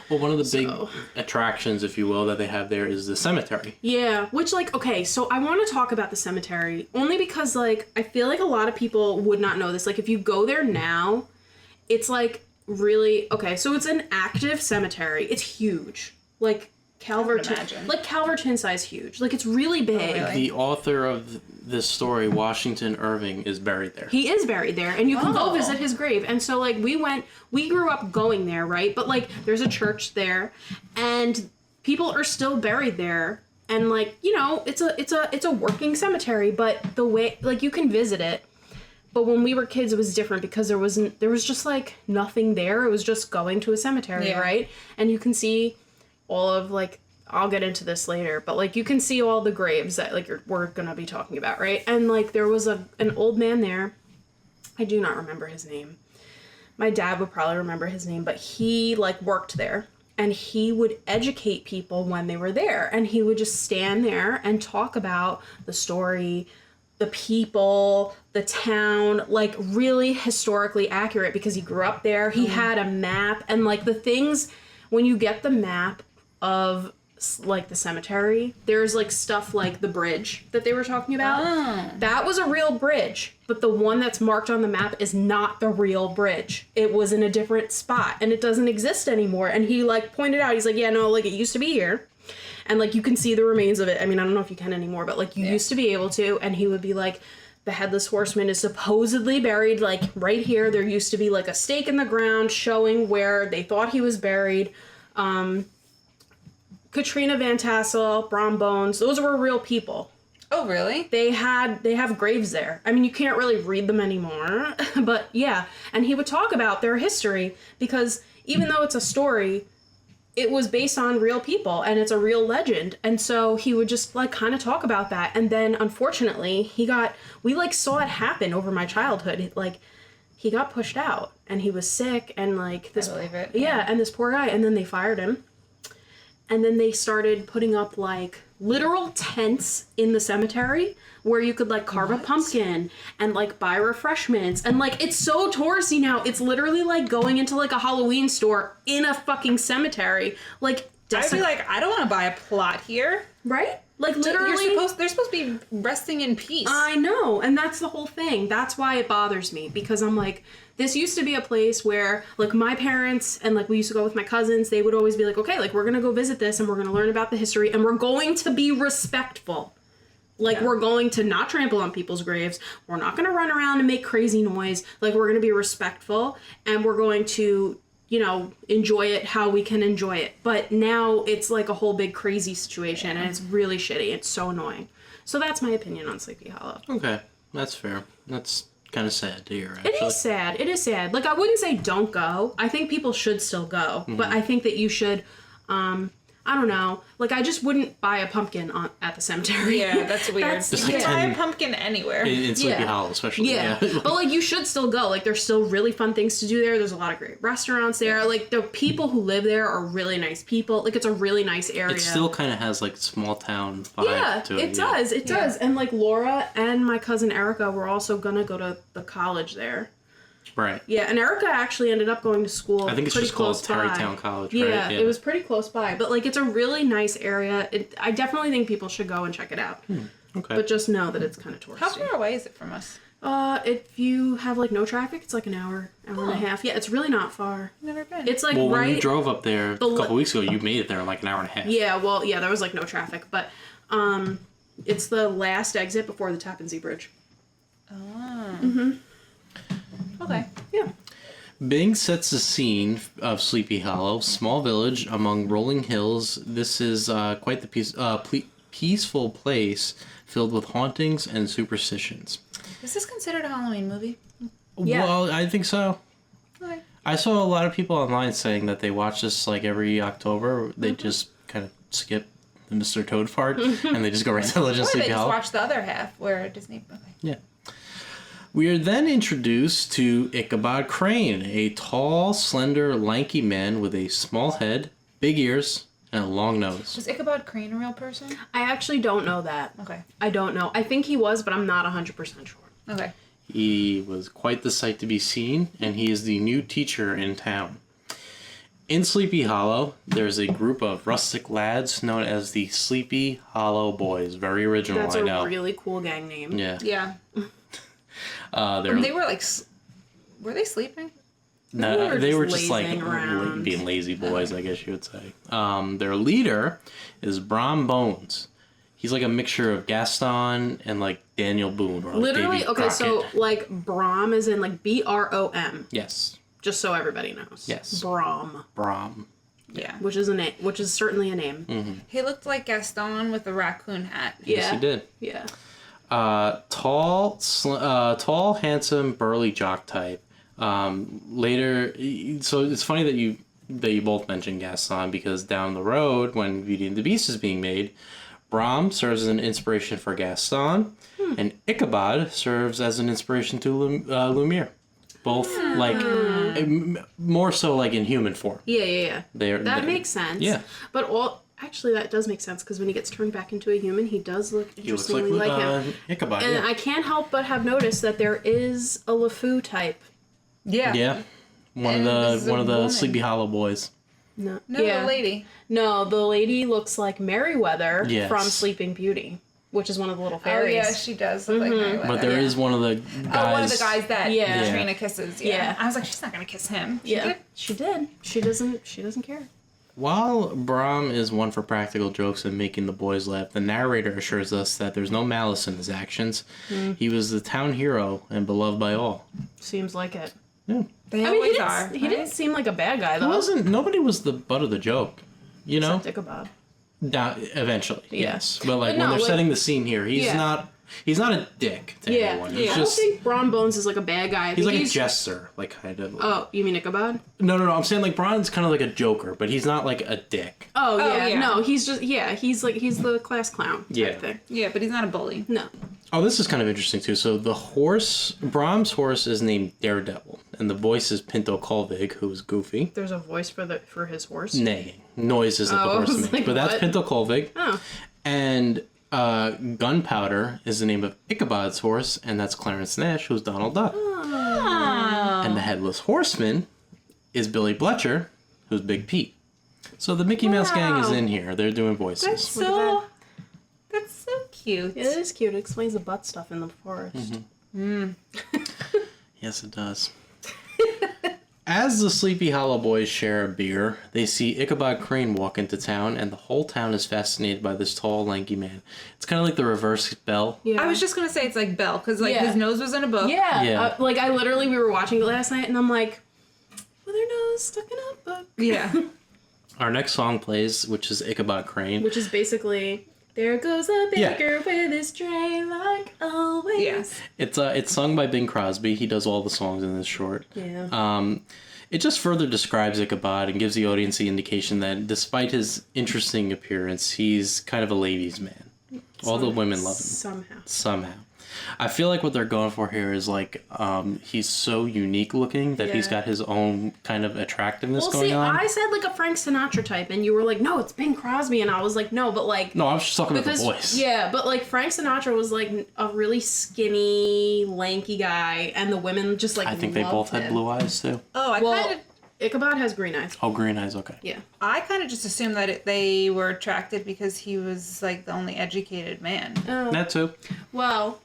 Well, one of the big attractions, if you will, that they have there is the cemetery. Yeah, which, like, okay, so I want to talk about the cemetery, only because, like, I feel like a lot of people would not know this. Like, if you go there now, it's, like, really, okay, so it's an active cemetery. It's huge. Like, Calverton size huge. Like, it's really big. really? The author of this story, Washington Irving, is buried there. He is buried there, and you can go Oh. visit his grave. And so, like, we grew up going there, right? But, like, there's a church there, and people are still buried there. And, like, you know, it's a working cemetery, but the way, like, you can visit it. But when we were kids, it was different because there was just, like, nothing there. It was just going to a cemetery, Yeah. right? And you can see all of, like, I'll get into this later, but, like, you can see all the graves that, like, we're gonna be talking about, right? And, like, there was an old man there. I do not remember his name. My dad would probably remember his name, but he, like, worked there. And he would educate people when they were there. And he would just stand there and talk about the story, the people, the town, like, really historically accurate because he grew up there. He had a map, and, like, the things, when you get the map of, like, the cemetery, there's, like, stuff like the bridge that they were talking about. That was a real bridge, but the one that's marked on the map is not the real bridge. It was in a different spot, and it doesn't exist anymore. And he, like, pointed out, he's like, yeah, no, like, it used to be here. And, like, you can see the remains of it. I mean, I don't know if you can anymore, but, like, you used to be able to. And he would be like, the Headless Horseman is supposedly buried, like, right here. There used to be, like, a stake in the ground showing where they thought he was buried. Katrina Van Tassel, Brom Bones, those were real people. Oh, really? They have graves there. I mean, you can't really read them anymore, but yeah. And he would talk about their history because even though it's a story, it was based on real people and it's a real legend. And so he would just, like, kind of talk about that. And then unfortunately, we, like, saw it happen over my childhood. Like, he got pushed out and he was sick and, like, this, I believe it. yeah, and this poor guy, and then they fired him. And then they started putting up, like, literal tents in the cemetery where you could, like, carve a pumpkin and, like, buy refreshments. And, like, it's so touristy now. It's literally like going into, like, a Halloween store in a fucking cemetery. Like, I'd be like, I don't want to buy a plot here. right? Like, literally. They're supposed to be resting in peace. I know, and that's the whole thing. That's why it bothers me, because I'm like, this used to be a place where, like, my parents and, like, we used to go with my cousins, they would always be like, okay, like, we're gonna go visit this and we're gonna learn about the history and we're going to be respectful. Like, we're going to not trample on people's graves. We're not gonna run around and make crazy noise. Like, we're gonna be respectful and we're going to, you know, enjoy it how we can enjoy it. But now it's like a whole big crazy situation and it's really shitty. It's so annoying. So that's my opinion on Sleepy Hollow. Okay, that's fair. That's kind of sad to hear, actually. It is sad. It is sad. Like, I wouldn't say don't go. I think people should still go. But I think that you should, I don't know. Like, I just wouldn't buy a pumpkin at the cemetery. Yeah, that's weird. That's- You like can buy 10 a pumpkin anywhere. In Sleepy Yeah. Hollow, especially. Yeah. Yeah. But, like, you should still go. Like, there's still really fun things to do there. There's a lot of great restaurants there. Like, the people who live there are really nice people. Like, it's a really nice area. It still kind of has, like, small town vibe to it. It does. It does. And, like, Laura and my cousin Erica were also gonna go to the college there. Right. Yeah, and Erica actually ended up going to school. I think it's pretty just called close by. Tarrytown College, Yeah, right? it was pretty close by. But, like, it's a really nice area. I definitely think people should go and check it out. Okay. But just know that it's kind of touristy. How far away is it from us? If you have, like, no traffic, it's like an hour and a half. Yeah, it's really not far. Never been. It's, like, well, when right... you drove up there a couple weeks ago, you made it there in, like, an hour and a half. Yeah, well, yeah, there was, like, no traffic. But, it's the last exit before the Tappan Zee Bridge. Okay. Yeah. Bing sets the scene of Sleepy Hollow, small village among rolling hills. This is quite the peaceful place filled with hauntings and superstitions. Is this considered a Halloween movie? Yeah. Well, I think so. Okay. I saw a lot of people online saying that they watch this like every October. They just kind of skip the Mr. Toad part and they just go right to Legend of Or Sleepy they just Hollow. watch the other half where Disney. Okay. Yeah. We are then introduced to Ichabod Crane, a tall, slender, lanky man with a small head, big ears, and a long nose. Was Ichabod Crane a real person? I actually don't know that. Okay. I don't know. I think he was, but I'm not 100% sure. Okay. He was quite the sight to be seen, and he is the new teacher in town. In Sleepy Hollow, there's a group of rustic lads known as the Sleepy Hollow Boys. Very original, That's I know. a really cool gang name. Yeah. Yeah. They were like, were they sleeping? No, they were just like lazing around. being lazy boys, I guess you would say. Their leader is Brom Bones. He's like a mixture of Gaston and like Daniel Boone or like Literally, Davy okay, Crockett. so like Brom is in like Brom, Yes, just so everybody knows. Yes. Brom, Yeah. which is a name, which is certainly a name. He looked like Gaston with a raccoon hat. Yeah. Yes, he did. Yeah. Tall, handsome, burly jock type. Later, so it's funny that you both mentioned Gaston because down the road when Beauty and the Beast is being made, Brom serves as an inspiration for Gaston, and Ichabod serves as an inspiration to Lumiere. Both like more so like in human form. Yeah. That That makes sense. Yeah. But actually, that does make sense because when he gets turned back into a human, he does look He looks like, interestingly like him. Ichabod. And Yeah. I can't help but have noticed that there is a LeFou type. Yeah. Yeah. One And this is of a the woman. Sleepy Hollow boys. No, No, the lady. No, the lady looks like Merryweather Yes. from Sleeping Beauty, which is one of the little Oh fairies. yeah, she does look like Merryweather. But there is one of the guys. Oh, one of the guys that Yeah. Katrina kisses. Yeah. Yeah. I was like, she's not gonna kiss him. She Yeah, did? she did. She doesn't care. While Brom is one for practical jokes and making the boys laugh, the narrator assures us that there's no malice in his actions. He was the town hero and beloved by all. Seems like it. Yeah. They I mean, always are. he didn't seem like a bad guy though. Nobody was the butt of the joke, you know? Except Ichabod. Eventually, Yeah. yes. But like But when no, they're like- setting the scene here, he's Yeah. not a dick to Yeah, anyone. yeah. He's I don't just think Brom Bones is like a bad guy. I he's think like a jester, like kind of. Oh, you mean Ichabod? No. I'm saying like Bron's kind of like a joker, but he's not like a dick. Oh, yeah. yeah. No, he's just he's the class clown type Yeah. thing. Yeah, but he's not a bully. No. Oh, this is kind of interesting too. So the horse, Brahm's horse, is named Daredevil, and the voice is Pinto Colvig, who is Goofy. There's a voice for his horse. Neighing. Noises that Oh, the I horse was makes. like, But that's what? Pinto Colvig. Oh. And Gunpowder is the name of Ichabod's horse, and that's Clarence Nash, who's Donald Duck. Oh. And the Headless Horseman is Billy Bletcher, who's Big Pete. So the Mickey Mouse gang is Wow. in here. They're doing voices. That's so cute. It is cute. It explains the butt stuff in the forest. Yes, it does. As the Sleepy Hollow boys share a beer, they see Ichabod Crane walk into town, and the whole town is fascinated by this tall, lanky man. It's kind of like the reverse Belle. Yeah. I was just gonna say it's like Belle because like Yeah. his nose was in a book. Yeah. Yeah. Like I literally we were watching it last night and I'm like, with her nose stuck in a book. Yeah. Our next song plays, which is Ichabod Crane. Which is basically there goes the baker with his tray like always. Yes. It's sung by Bing Crosby. He does all the songs in this short. Yeah. It just further describes Ichabod and gives the audience the indication that despite his interesting appearance, he's kind of a ladies' man. All the women love him. Somehow. I feel like what they're going for here is like he's so unique looking that he's Yeah. got his own kind of attractiveness Well, going see, on. I said like a Frank Sinatra type, and you were like, "No, it's Bing Crosby," and I was like, "No," but like, No, I was just talking about the voice. yeah, but like Frank Sinatra was like a really skinny, lanky guy, and the women just like. I think they both had blue eyes too. Oh, Well, Ichabod has green eyes. Oh, green eyes, okay. Yeah. I kind of just assumed that they were attracted because he was like the only educated man. That too. Well,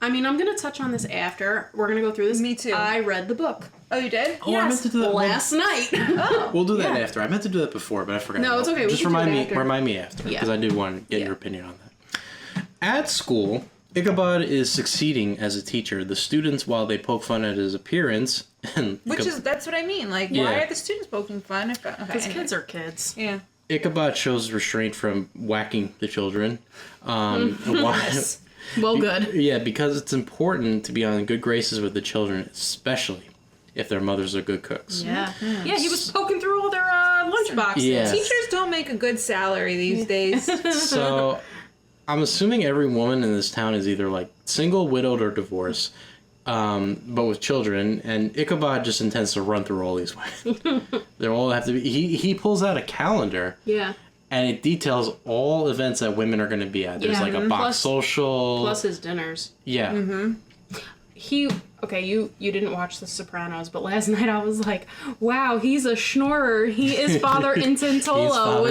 I mean, I'm gonna touch on this after. We're gonna go through this. Me too. I read the book. Oh, you did? Oh, I meant to do that last night. We'll do that after. I meant to do that before, but I forgot. No, it's okay. We Just can do it remind me. after. Remind me after, Yeah. because I do want to get Yeah. your opinion on that. At school, Ichabod is succeeding as a teacher. The students, while they poke fun at his appearance, and That's what I mean. Like, Yeah. why are the students poking fun? Because kids are kids. Yeah. Ichabod shows restraint from whacking the children. Yes. Well, good. Yeah, because it's important to be on good graces with the children, especially if their mothers are good cooks. Yeah. Yeah, he was poking through all their lunch boxes. Yeah. Teachers don't make a good salary these days. So, I'm assuming every woman in this town is either like single, widowed, or divorced, but with children. And Ichabod just intends to run through all these women. They all have to be. He pulls out a calendar. Yeah. And it details all events that women are going to be at. There's like a box social. Plus his dinners. Yeah. You didn't watch The Sopranos, but last night I was like, wow, he's a schnorrer. He is Father Intentolo,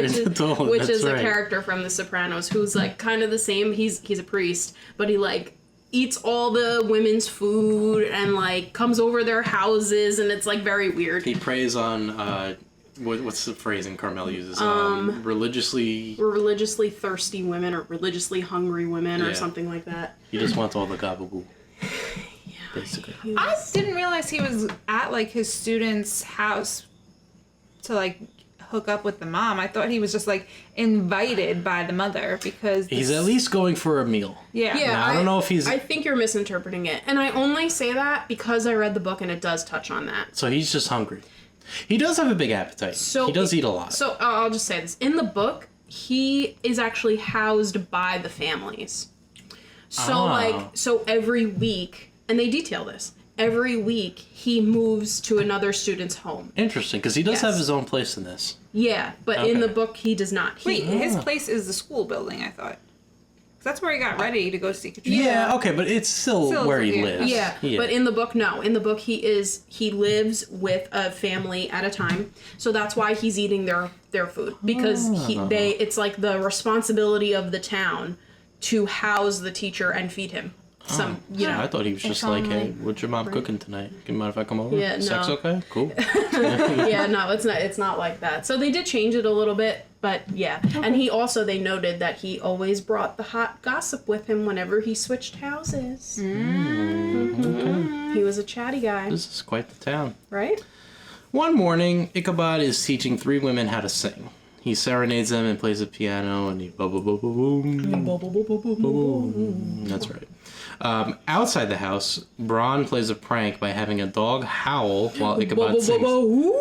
which is a character from The Sopranos who's like kind of the same. He's a priest, but he like eats all the women's food and like comes over their houses, and it's like very weird. He preys on what's the phrasing Carmel uses? Religiously. Religiously thirsty women or religiously hungry women or Yeah. something like that. He just wants all the gabagool. Basically. I didn't realize he was at like his student's house to like hook up with the mom. I thought he was just like invited by the mother because He's at least going for a meal. yeah. Now, I don't know if he's. I think you're misinterpreting it. And I only say that because I read the book and it does touch on that. So he's just hungry. He does have a big appetite. So he does eat a lot. So I'll just say this. In the book, he is actually housed by the families. So so every week, and they detail this, every week he moves to another student's home. Interesting, because he does Yes. have his own place in this. Yeah, but in Okay. the book he does not. Wait, his place is the school building, I thought. 'Cause that's where he got ready to go see Katrina. Yeah, okay, but it's still where he yeah. lives. Yeah, but in the book, no. In the book, he lives with a family at a time, so that's why he's eating their food because it's like the responsibility of the town to house the teacher and feed him. I thought he was just like, hey, what's your mom cooking tonight? Do you mind if I come over? Yeah, Sex no. okay? Cool. Yeah, no, it's not like that. So they did change it a little bit, but yeah. And they noted that he always brought the hot gossip with him whenever he switched houses. He was a chatty guy, This is quite the town. right? One morning, Ichabod is teaching 3 women how to sing. He serenades them and plays the piano, and he boom. That's right. Outside the house, Braun plays a prank by having a dog howl while Ichabod sings.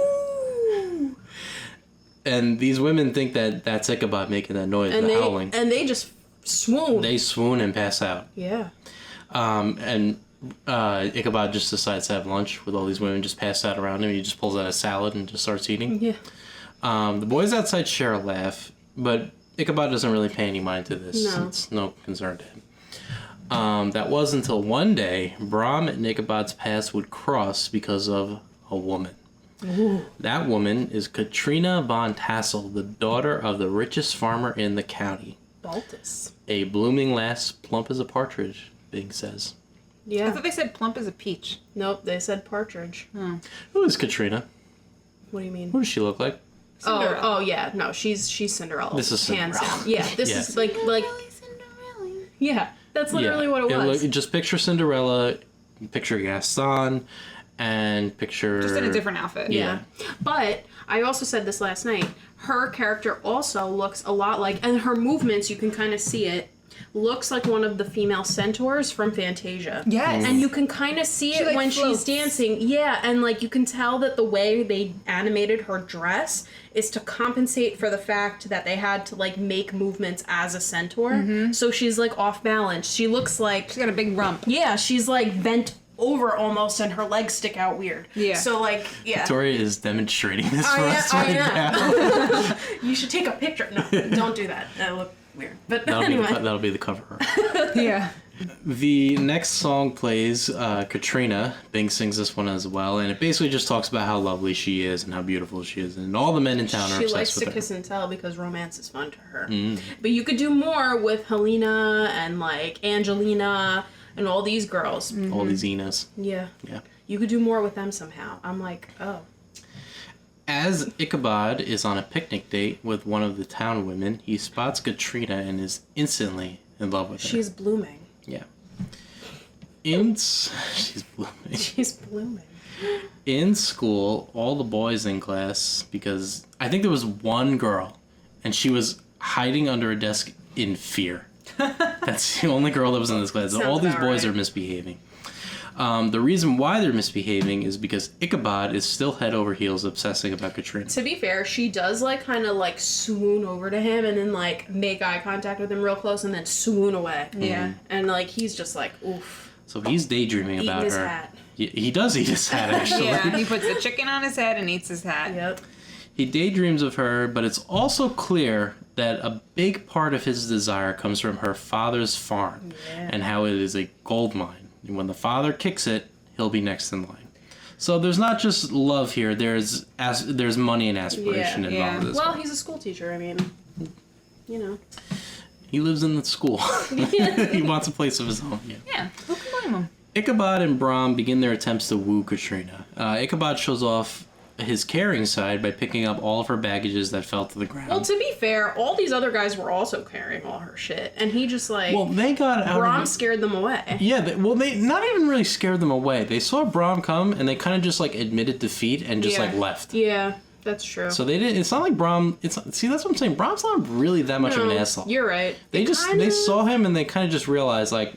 And these women think that that's Ichabod making that noise, And the howling. they just swoon. They swoon and pass out. Yeah. And Ichabod just decides to have lunch with all these women just passed out around him. He just pulls out a salad and just starts eating. Yeah. The boys outside share a laugh, but Ichabod doesn't really pay any mind to this. No. It's no concern to him. That was until one day, Brahm and Ichabod's paths would cross because of a woman. Ooh. That woman is Katrina von Tassel, the daughter of the richest farmer in the county. Baltus. A blooming lass, plump as a partridge, Bing says. I Yeah. thought they said plump as a peach. Nope, they said partridge. Who is Katrina? What do you mean? What does she look like? Cinderella. Oh yeah, no, she's Cinderella. This is Hands Cinderella. down. Yeah, this Yeah. is like yeah, that's literally what it was. Just picture Cinderella, picture Gaston, and picture... Just in a different outfit. Yeah. But I also said this last night. Her character also looks a lot like, and her movements, you can kind of see it, looks like one of the female centaurs from Fantasia. Yes. And you can kind of see it like, when floats. she's dancing. Yeah, and like you can tell that the way they animated her dress is to compensate for the fact that they had to like make movements as a centaur. So she's like off balance. She looks like, She's got a big rump. yeah, she's like bent over almost and her legs stick out weird. Yeah. So like, yeah. Victoria is demonstrating this for us right now. You should take a picture. No, don't do that. That'll look weird. But That'll be the cover. Yeah. The next song plays Katrina. Bing sings this one as well, and it basically just talks about how lovely she is and how beautiful she is, and all the men in town are she obsessed likes with to her. kiss and tell because romance is fun to her. But you could do more with Helena and like Angelina and all these girls. All these Enas. Yeah. Yeah. You could do more with them somehow. I'm like, oh. As Ichabod is on a picnic date with one of the town women, he spots Katrina and is instantly in love with her. She's blooming. Yeah. She's blooming. She's blooming. In school, all the boys in class, because I think there was one girl, and she was hiding under a desk in fear. That's the only girl that was in this class. Sounds All these about boys right. are misbehaving. The reason why they're misbehaving is because Ichabod is still head over heels obsessing about Katrina. To be fair, she does like kind of like swoon over to him and then like make eye contact with him real close and then swoon away. Yeah. And like he's just like, oof. So he's daydreaming Eating about his her. hat. He does eat his hat, actually. Yeah, he puts the chicken on his head and eats his hat. Yep. He daydreams of her, but it's also clear that a big part of his desire comes from her father's farm and how it is a gold mine. And when the father kicks it, he'll be next in line. So there's not just love here. There's money and aspiration involved as Well, well. he's a school teacher. I mean, you know. He lives in the school. He wants a place of his own. Yeah. Yeah, who can blame him? Ichabod and Brom begin their attempts to woo Katrina. Ichabod shows off his caring side by picking up all of her baggages that fell to the ground. Well, to be fair, all these other guys were also carrying all her shit, and he just like They got out. Brom scared them away. Yeah, they not even really scared them away. They saw Brom come, and they kind of just like admitted defeat and just like left. Yeah, that's true. So they didn't. It's not like Brom. See, that's what I'm saying. Brom's not really that much of an asshole. You're right. They saw him and they kind of just realized like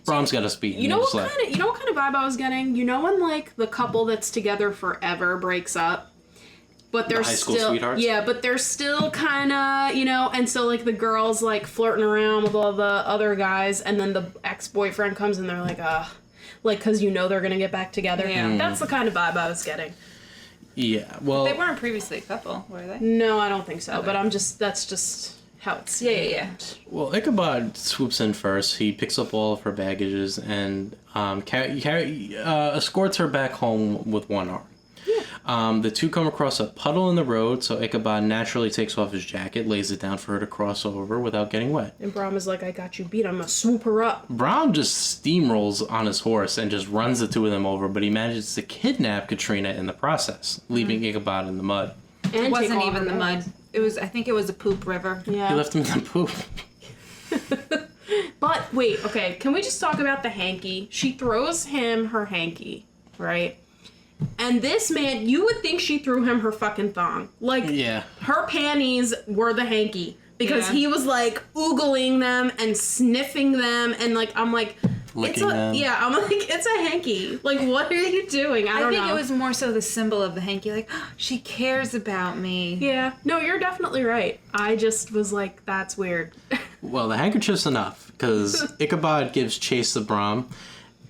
Brom's got us beat. You know what kind of vibe I was getting? You know when like the couple that's together forever breaks up, but they're high school still sweethearts? Yeah, but they're still kind of, you know, and so like the girl's like flirting around with all the other guys, and then the ex-boyfriend comes and they're like, like because you know they're gonna get back together. Yeah. That's the kind of vibe I was getting. Yeah, well, They weren't previously a couple, were they? No, I don't think so. Okay. but that's just how it's. Yeah. well, Ichabod swoops in first. He picks up all of her baggages and escorts her back home with one arm. The two come across a puddle in the road, so Ichabod naturally takes off his jacket, lays it down for her to cross over without getting wet. And Brom is like, I got you beat. I'm gonna swoop her up. Brom just steamrolls on his horse and just runs the two of them over, but he manages to kidnap Katrina in the process, leaving Ichabod in the mud. And It take wasn't all even her the bags. mud. I think it was a poop river. Yeah. He left him in the poop. But wait, okay, can we just talk about the hanky? She throws him her hanky, right? And this man, you would think she threw him her fucking thong. Like, Yeah. her panties were the hanky. Because Yeah. he was like oogling them and sniffing them, and like, I'm like, Licking them. Yeah, I'm like, it's a hanky. Like, what are you doing? I don't think know. it was more so the symbol of the hanky, like, she cares about me. Yeah, no, you're definitely right. I just was like, that's weird. Well, the handkerchief's enough, because Ichabod gives chase to Brom,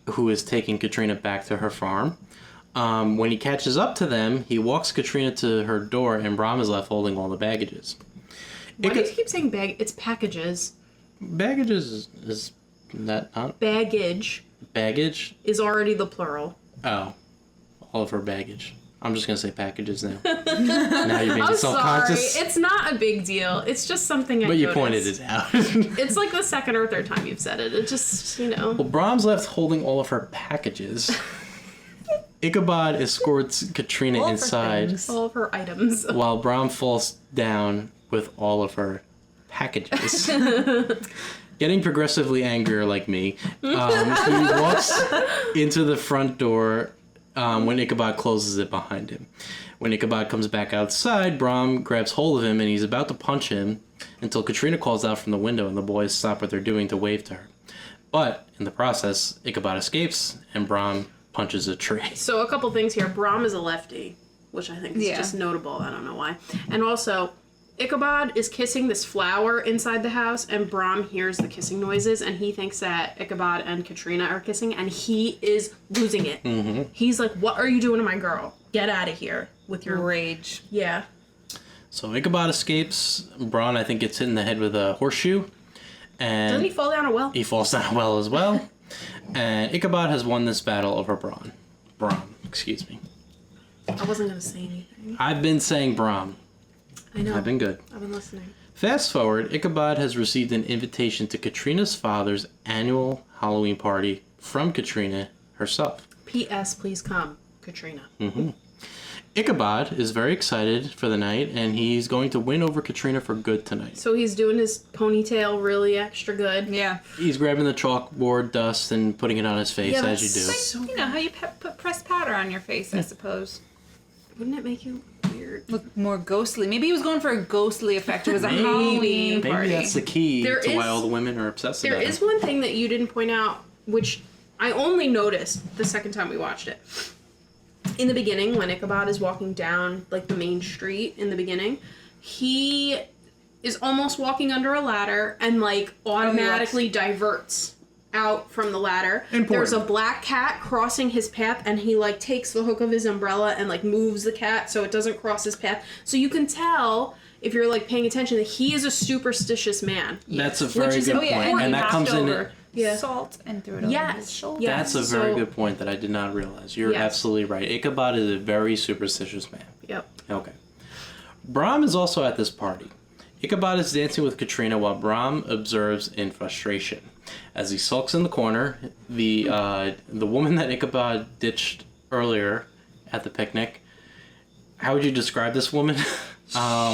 who is taking Katrina back to her farm. When he catches up to them, he walks Katrina to her door, and Brom is left holding all the baggages. Why do you keep saying bag? It's packages. Baggages is that not Baggage baggage? is already the plural. Oh, all of her baggage. I'm just gonna say packages now. Now you're being I'm self-conscious. sorry. It's not a big deal. It's just something I But you noticed. pointed it out. It's like the second or third time you've said it. It just, you know. Well, Brom's left holding all of her packages. Ichabod escorts Katrina All of her inside things. All of her items. while Brom falls down with all of her packages. Getting progressively angrier like me, he walks into the front door when Ichabod closes it behind him. When Ichabod comes back outside, Brom grabs hold of him and he's about to punch him until Katrina calls out from the window and the boys stop what they're doing to wave to her. But in the process, Ichabod escapes and Brom punches a tree. So a couple things here. Brom is a lefty, which I think is Yeah. just notable. I don't know why. And also, Ichabod is kissing this flower inside the house, and Brom hears the kissing noises, and he thinks that Ichabod and Katrina are kissing, and he is losing it. Mm-hmm. He's like, what are you doing to my girl? Get out of here with your... Rage. Yeah. So Ichabod escapes. Brom, I think, gets hit in the head with a horseshoe. And Doesn't he fall down a well? he falls down a well as well. And Ichabod has won this battle over Brom. Excuse me. I wasn't going to say anything. I've been saying Brom. I know. I've been good. I've been listening. Fast forward, Ichabod has received an invitation to Katrina's father's annual Halloween party from Katrina herself. P.S. Please come, Katrina. Ichabod is very excited for the night, and he's going to win over Katrina for good tonight. So he's doing his ponytail really extra good. Yeah. He's grabbing the chalkboard dust and putting it on his face, Yeah, as you do. that's so You know how you put pressed powder on your face, I suppose. Wouldn't it make you weird? Look more ghostly. Maybe he was going for a ghostly effect. It was a Maybe. Halloween Maybe party. that's the key There to why is- all the women are obsessed There about is him. one thing that you didn't point out, which I only noticed the second time we watched it. In the beginning, when Ichabod is walking down like the main street in the beginning, he is almost walking under a ladder and like automatically diverts out from the ladder. Important. There's a black cat crossing his path, and he like takes the hook of his umbrella and like moves the cat so it doesn't cross his path. So you can tell, if you're like paying attention, that he is a superstitious man. That's a very is good important. point, Oh, and and he that comes hopped in. over Yeah. salt and threw it over Yes. his shoulder. Yeah. That's a very So- good point that I did not realize. You're Yes. absolutely right. Ichabod is a very superstitious man. Yep. Okay. Brahm is also at this party. Ichabod is dancing with Katrina while Brahm observes in frustration. As he sulks in the corner, the woman that Ichabod ditched earlier at the picnic, how would you describe this woman?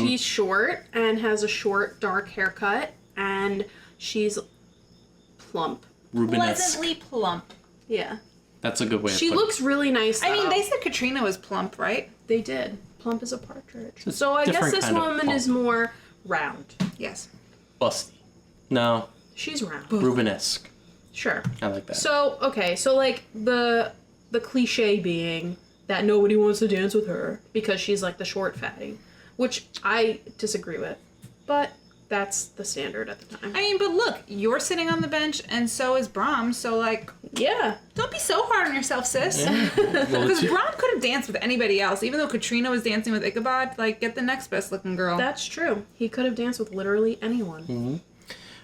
She's short and has a short, dark haircut, and she's plump. Rubenesque. Pleasantly plump. Yeah. That's a good way of She putting looks really nice, I mean, though. they said Katrina was plump, right? They did. Plump as a partridge. It's So I guess different this kind of woman plump. is more round. Yes. it. Busty. No, She's round. Rubenesque. Sure. I like that. So, okay, so like the cliche being that nobody wants to dance with her because she's like the short fatty, which I disagree with. But that's the standard at the time. I mean, but look, you're sitting on the bench, and so is Brahm. So, like, Yeah. don't be so hard on yourself, sis. Well, Because it's- Brahm could have danced with anybody else, even though Katrina was dancing with Ichabod. Like, get the next best looking girl. That's true. He could have danced with literally anyone. Mm-hmm.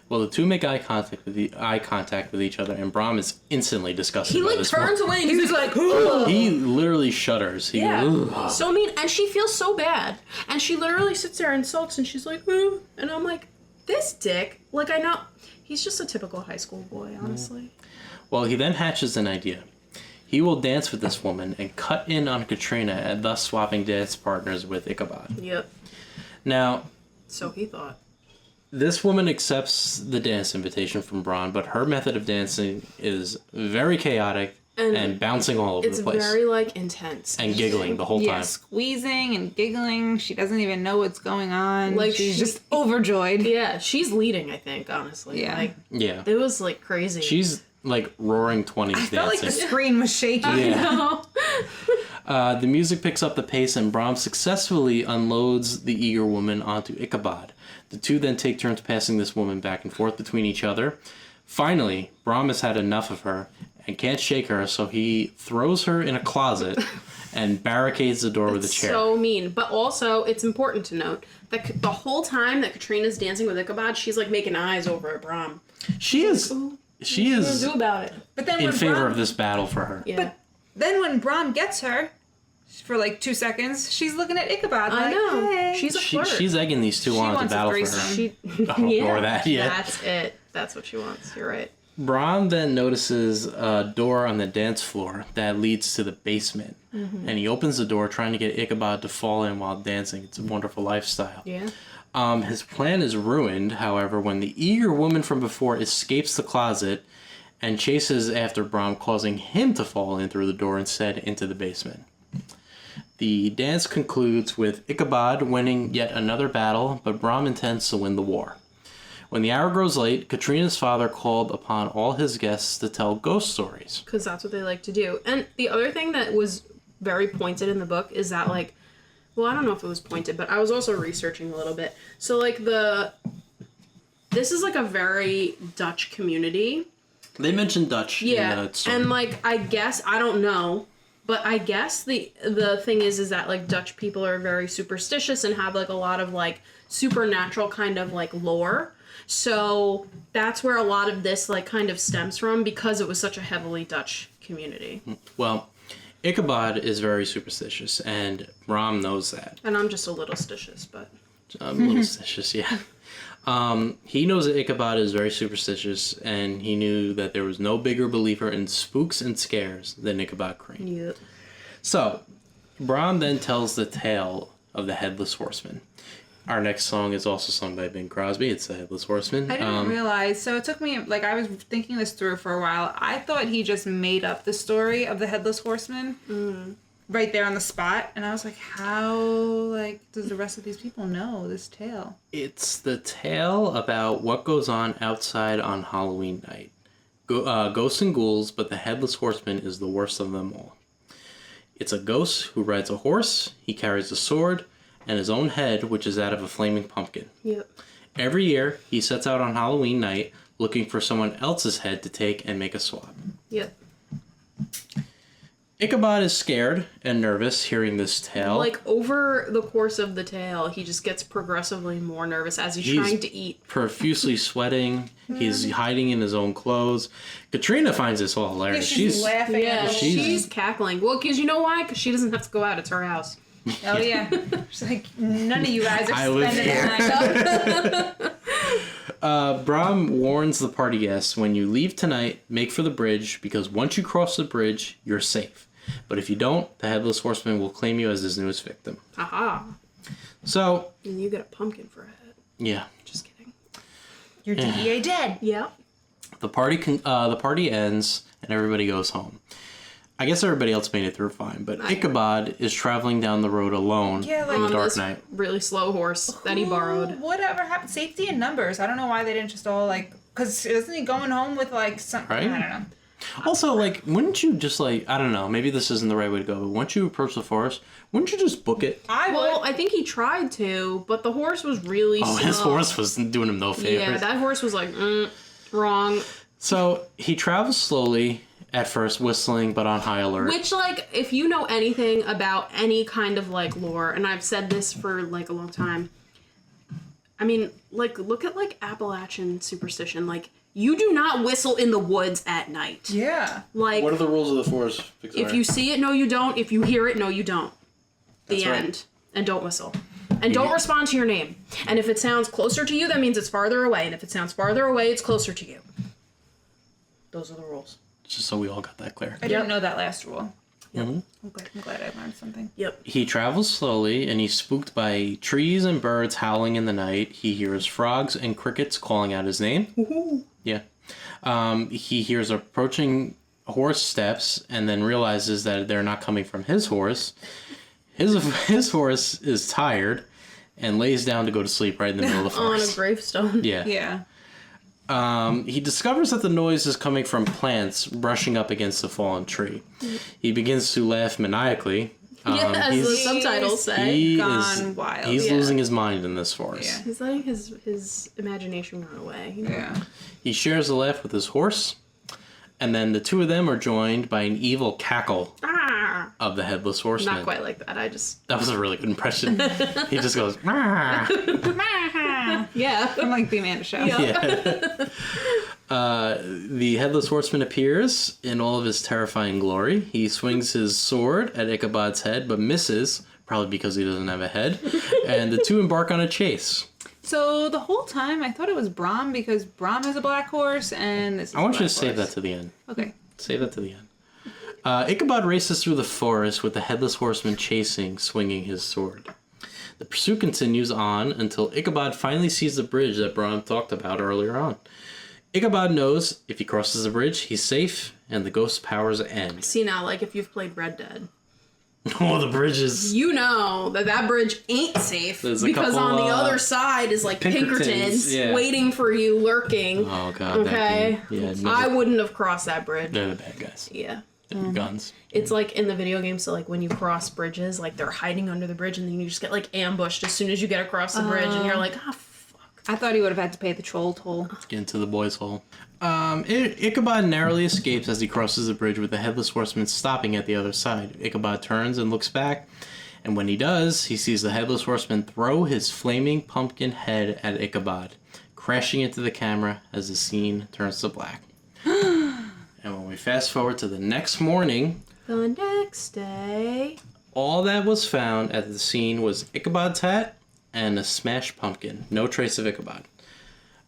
well, the two make eye contact with each other, and Brahm is instantly disgusted He by like this turns woman. away and he's like, "Ugh." He literally shudders. He Yeah. goes, "Ugh." So mean, and she feels so bad. And she literally sits there and sulks, and she's like, "Ugh." And I'm like, this dick, like I know, he's just a typical high school boy, honestly. Well, he then hatches an idea. He will dance with this woman and cut in on Katrina, and thus swapping dance partners with Ichabod. Yep. Now, So he thought. this woman accepts the dance invitation from Braun, but her method of dancing is very chaotic and bouncing all over It's the place. very like intense. And giggling the whole yeah, time. squeezing and giggling. She doesn't even know what's going on. Like, She's she- just overjoyed. Yeah, she's leading, I think, honestly. Yeah. Like, Yeah. it was like crazy. She's like roaring 20s I felt like dancing. the screen was shaking. Yeah. The music picks up the pace, and Brahms successfully unloads the eager woman onto Ichabod. The two then take turns passing this woman back and forth between each other. Finally, Brahm has had enough of her and can't shake her, so he throws her in a closet and barricades the door with a chair. So mean. But also, it's important to note that the whole time that Katrina's dancing with Ichabod, she's like making eyes over at Brahm. She is Do about it. But then in when favor Brahm, of this battle for her. Yeah. But then when Brahm gets her, for like 2 seconds, she's looking at Ichabod I like, know. hey. She's a flirt. She's egging these two She on to wants a battle for her. threesome. She, Or that, yeah. That's it. That's what she wants. You're right. Brahm then notices a door on the dance floor that leads to the basement. Mm-hmm. And he opens the door trying to get Ichabod to fall in while dancing. It's a wonderful lifestyle. Yeah. His plan is ruined, however, when the eager woman from before escapes the closet and chases after Brahm, causing him to fall in through the door instead into the basement. The dance concludes with Ichabod winning yet another battle, but Brahm intends to win the war. When the hour grows late, Katrina's father called upon all his guests to tell ghost stories. Because that's what they like to do. And the other thing that was very pointed in the book is that, like, well, I don't know if it was pointed, but I was also researching a little bit. So, like, this is, like, a very Dutch community. They mentioned Dutch in the story. And, like, I guess, I don't know, but I guess the thing is that, like, Dutch people are very superstitious and have, like, a lot of, like, supernatural kind of, like, lore. So that's where a lot of this, like, kind of stems from, because it was such a heavily Dutch community. Well, Ichabod is very superstitious, and Brahm knows that. And I'm just a little stitious, but... A little stitious, yeah. He knows that Ichabod is very superstitious, and he knew that there was no bigger believer in spooks and scares than Ichabod Crane. Yeah. So, Brom then tells the tale of the Headless Horseman. Our next song is also sung by Bing Crosby. It's the Headless Horseman. I didn't realize. So it took me, like, I was thinking this through for a while. I thought he just made up the story of the Headless Horseman right there on the spot. And I was like, how, like, does the rest of these people know this tale? It's the tale about what goes on outside on Halloween night. Ghosts and ghouls, but the Headless Horseman is the worst of them all. It's a ghost who rides a horse, he carries a sword, and his own head, which is that of a flaming pumpkin. Yep. Every year, he sets out on Halloween night looking for someone else's head to take and make a swap. Yep. Ichabod is scared and nervous hearing this tale. Like, over the course of the tale, he just gets progressively more nervous as he's trying to eat. Profusely sweating. He's hiding in his own clothes. Katrina finds this all hilarious. She's laughing. Yeah, at she's cackling. Well, because you know why? Because she doesn't have to go out. It's her house. Oh, yeah. She's like, none of you guys are I live spending time. Brom warns the party guests, when you leave tonight, make for the bridge, because once you cross the bridge, you're safe. But if you don't, the Headless Horseman will claim you as his newest victim. Aha. So... And you get a pumpkin for a head. Yeah. Just kidding. You're DEA dead. Yep. The party ends, and everybody goes home. I guess everybody else made it through fine, but Ichabod is traveling down the road alone Yeah, like, on the On dark this night. really slow horse that he borrowed. Whatever happened? Safety in numbers. I don't know why they didn't just all, like... Because isn't he going home with, like, something? Right? I don't know. Also, like, wouldn't you just, like, I don't know, maybe this isn't the right way to go, but once you approach the forest, wouldn't you just book it? Well, I think he tried to, but the horse was really slow. His horse was doing him no favors. Yeah, that horse was like, wrong. So, he travels slowly, at first whistling, but on high alert. Which, like, if you know anything about any kind of, like, lore, and I've said this for, like, a long time, I mean, like, look at, like, Appalachian superstition. Like, you do not whistle in the woods at night. Yeah. Like, What are the rules of the forest, Victoria? if you see it, no, you don't. If you hear it, no, you don't. That's The right. end. And don't whistle. And don't respond to your name. And if it sounds closer to you, that means it's farther away. And if it sounds farther away, it's closer to you. Those are the rules. Just so we all got that clear. I didn't know that last rule. Mhm. I'm glad I learned something. Yep. He travels slowly, and he's spooked by trees and birds howling in the night. He hears frogs and crickets calling out his name. Woohoo. Yeah. He hears approaching horse steps, and then realizes that they're not coming from his horse. His horse is tired, and lays down to go to sleep right in the middle of the On a forest. gravestone. Yeah. Yeah. He discovers that the noise is coming from plants brushing up against a fallen tree. He begins to laugh maniacally. As the subtitles say. He Gone wild. He's Yeah. losing his mind in this forest. Yeah. He's letting his imagination run away. You know? Yeah. He shares a laugh with his horse, and then the two of them are joined by an evil cackle Ah! of the Headless Horseman. Not quite like that. That was a really good impression. He just goes, "Rah." Yeah. From like the Amanda Show. Yeah. The Headless Horseman appears in all of his terrifying glory. He swings his sword at Ichabod's head, but misses, probably because he doesn't have a head, and the two embark on a chase. So the whole time I thought it was Brom because Brom has a black horse and this is I want you to a black save that horse. to the end. Okay. Save that to the end. Ichabod races through the forest with the Headless Horseman chasing, swinging his sword. The pursuit continues on until Ichabod finally sees the bridge that Brom talked about earlier on. Ichabod knows if he crosses the bridge, he's safe, and the ghost's powers end. See now, like if you've played Red Dead, Oh, the bridge is... you know that bridge ain't safe There's a because couple, on the other side is like Pinkertons yeah. waiting for you lurking. Oh, God. Okay. That game. Yeah, I wouldn't have crossed that bridge. they're the bad guys. Yeah. They're guns. It's like in the video game, so like when you cross bridges, like they're hiding under the bridge and then you just get like ambushed as soon as you get across the bridge and you're like, ah, fuck. I thought he would have had to pay the troll toll. Get into the boys' hole. Ichabod narrowly escapes as he crosses the bridge with the Headless Horseman stopping at the other side. Ichabod turns and looks back, and when he does, he sees the Headless Horseman throw his flaming pumpkin head at Ichabod, crashing into the camera as the scene turns to black. And when we fast forward to the next morning, The next day. all that was found at the scene was Ichabod's hat and a smashed pumpkin. No trace of Ichabod.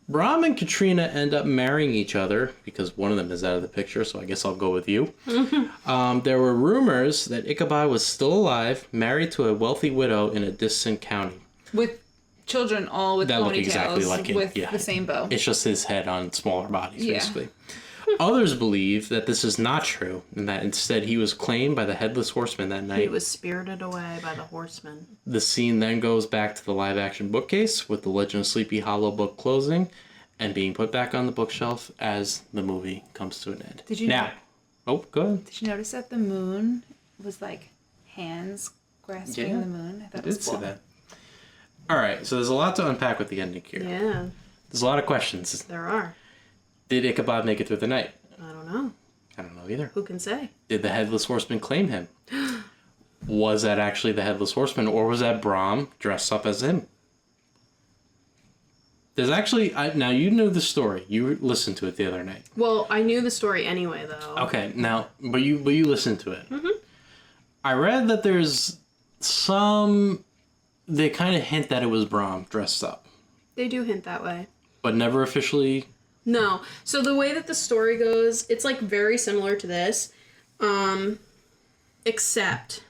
Brom and Katrina end up marrying each other because one of them is out of the picture, so I guess I'll go with you. There were rumors that Ichabod was still alive, married to a wealthy widow in a distant county. With children all with That look ponytails exactly like it, with yeah. the same bow. It's just his head on smaller bodies, Yeah. basically. Others believe that this is not true, and that instead he was claimed by the Headless Horseman that night. He was spirited away by the horseman. The scene then goes back to the live-action bookcase, with the Legend of Sleepy Hollow book closing, and being put back on the bookshelf as the movie comes to an end. Did you Now, oh, go ahead. Did you notice that the moon was like hands grasping Yeah, the moon? I thought I it was did see cool. that. Alright, so there's a lot to unpack with the ending here. Yeah, There's a lot of questions. there are. Did Ichabod make it through the night? I don't know. I don't know either. Who can say? Did the Headless Horseman claim him? Was that actually the Headless Horseman, or was that Brom dressed up as him? There's actually... now, you knew the story. You listened to it the other night. Well, I knew the story anyway, though. Okay, now, but you listened to it. Mm-hmm. I read that there's some... They kind of hint that it was Brom dressed up, They do hint that way. but never officially... No. So the way that the story goes, it's like very similar to this, except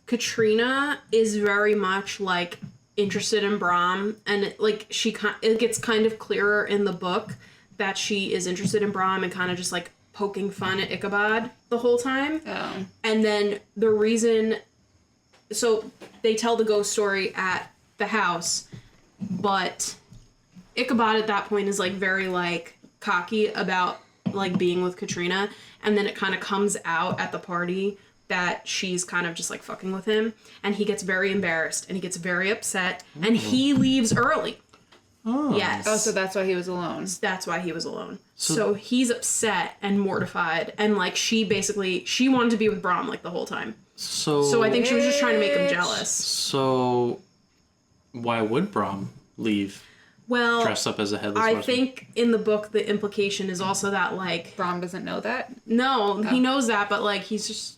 Katrina is very much like interested in Brom, and it gets kind of clearer in the book that she is interested in Brom and kind of just like poking fun at Ichabod the whole time. Oh. And then the reason, so they tell the ghost story at the house, but Ichabod at that point is like very like cocky about like being with Katrina, and then it kind of comes out at the party that she's kind of just like fucking with him, and he gets very embarrassed and he gets very upset and he leaves early. Oh. Yes. Oh, so that's why he was alone. That's why he was alone. So he's upset and mortified, and like she wanted to be with Brom like the whole time. So I think she was just trying to make him jealous. So why would Brom leave Well, dressed up as a Headless I Horseman? think in the book the implication is also that like Brom doesn't know that. no, he knows that, but like he's just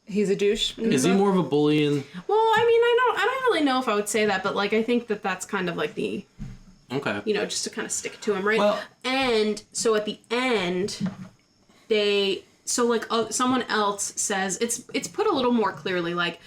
He's a douche. Is he more of a bully in... well, I mean, I don't really know if I would say that, but like I think that that's kind of like the Okay. just to kind of stick to him, right? Well- And so at the end, someone else says it's put a little more clearly. Like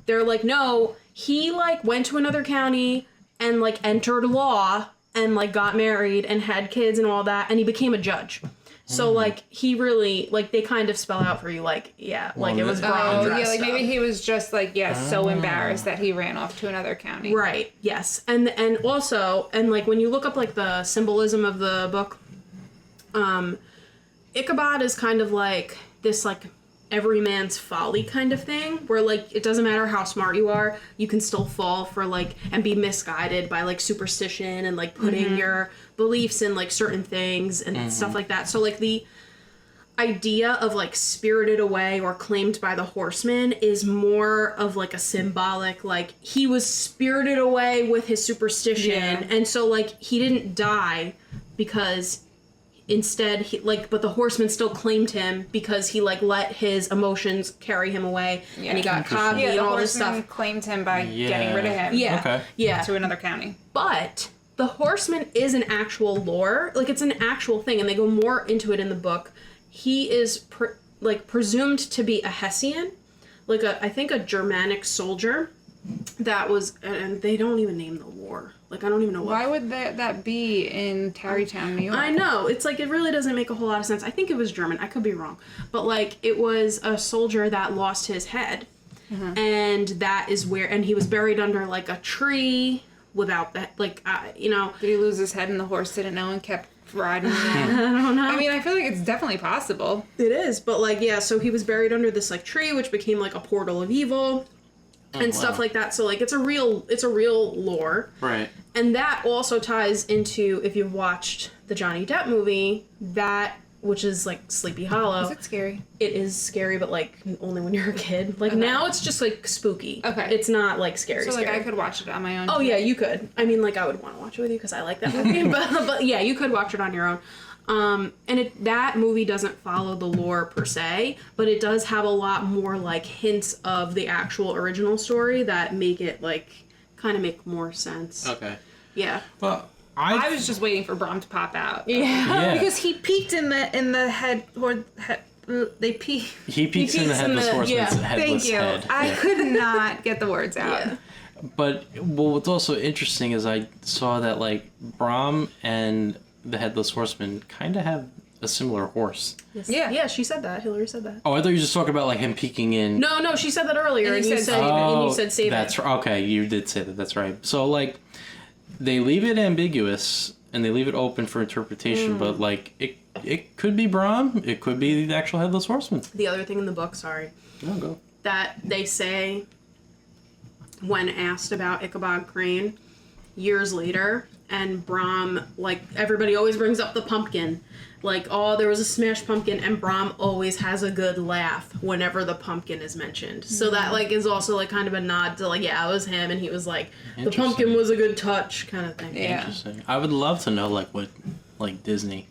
they're like, no, he like went to another county and like entered law and like got married and had kids and all that, and he became a judge. So like he really like they kind of spell out for you like like it was Brom Oh, dressed yeah, like maybe up. he was just like, so embarrassed that he ran off to another county. Right, yes. And also, and like when you look up like the symbolism of the book, Ichabod is kind of like this like every man's folly kind of thing, where like it doesn't matter how smart you are, you can still fall for like and be misguided by like superstition and like putting your beliefs in like certain things and stuff like that. So like the idea of like spirited away or claimed by the horseman is more of like a symbolic, like he was spirited away with his superstition, and so like he didn't die because instead but the horseman still claimed him because he like let his emotions carry him away, and he got cocky and the all this horseman stuff. claimed him by getting rid of him. Yeah. Okay. Yeah. To another county. But the horseman is an actual lore, like it's an actual thing, and they go more into it in the book. He is presumed to be a Hessian, like I think a Germanic soldier that was, and they don't even name the war. Like I don't even know Why would that be in Tarrytown, New York? I know, it's like it really doesn't make a whole lot of sense. I think it was German. I could be wrong, but like it was a soldier that lost his head, and that is where, and he was buried under like a tree without that, like Did he lose his head and the horse didn't know and kept riding him? I don't know. I mean, I feel like it's definitely possible. It is, but like yeah, so he was buried under this like tree, which became like a portal of evil, and stuff like that. So like it's a real lore, Right. and that also ties into, if you've watched the Johnny Depp movie, which is like Sleepy Hollow. Is it scary? It is scary, but like only when you're a kid. Like now it's just like spooky. Okay. It's not like scary. So like scary. I could watch it on my own. Oh yeah, you could. I mean, like I would want to watch it with you because I like that movie. but yeah, you could watch it on your own. And that movie doesn't follow the lore per se, but it does have a lot more like hints of the actual original story that make it like kind of make more sense. Okay. Yeah. Well, I was just waiting for Brom to pop out. Yeah. Because he peeked in the head, or they peek. He peeks in the Headless Horseman's headless Thank you. head. I could not get the words out. Yeah. But what's also interesting is I saw that like Brom and the Headless Horseman kind of have a similar horse. Yes. Yeah. Yeah, she said that. Hillary said that. Oh, I thought you were just talking about like him peeking in. No, she said that earlier, and you said save that's it. okay. You did say that. That's right. So like, they leave it ambiguous and they leave it open for interpretation. But like, it could be Brom. It could be the actual Headless Horseman. The other thing in the book, sorry, Go. that they say when asked about Ichabod Crane years later, and Brom, like, everybody always brings up the pumpkin. Like, oh, there was a smashed pumpkin, and Brom always has a good laugh whenever the pumpkin is mentioned. So that, like, is also, like, kind of a nod to, like, yeah, it was him, and he was like, the pumpkin was a good touch, kind of thing. Yeah. Interesting. I would love to know, like, what, like, Disney,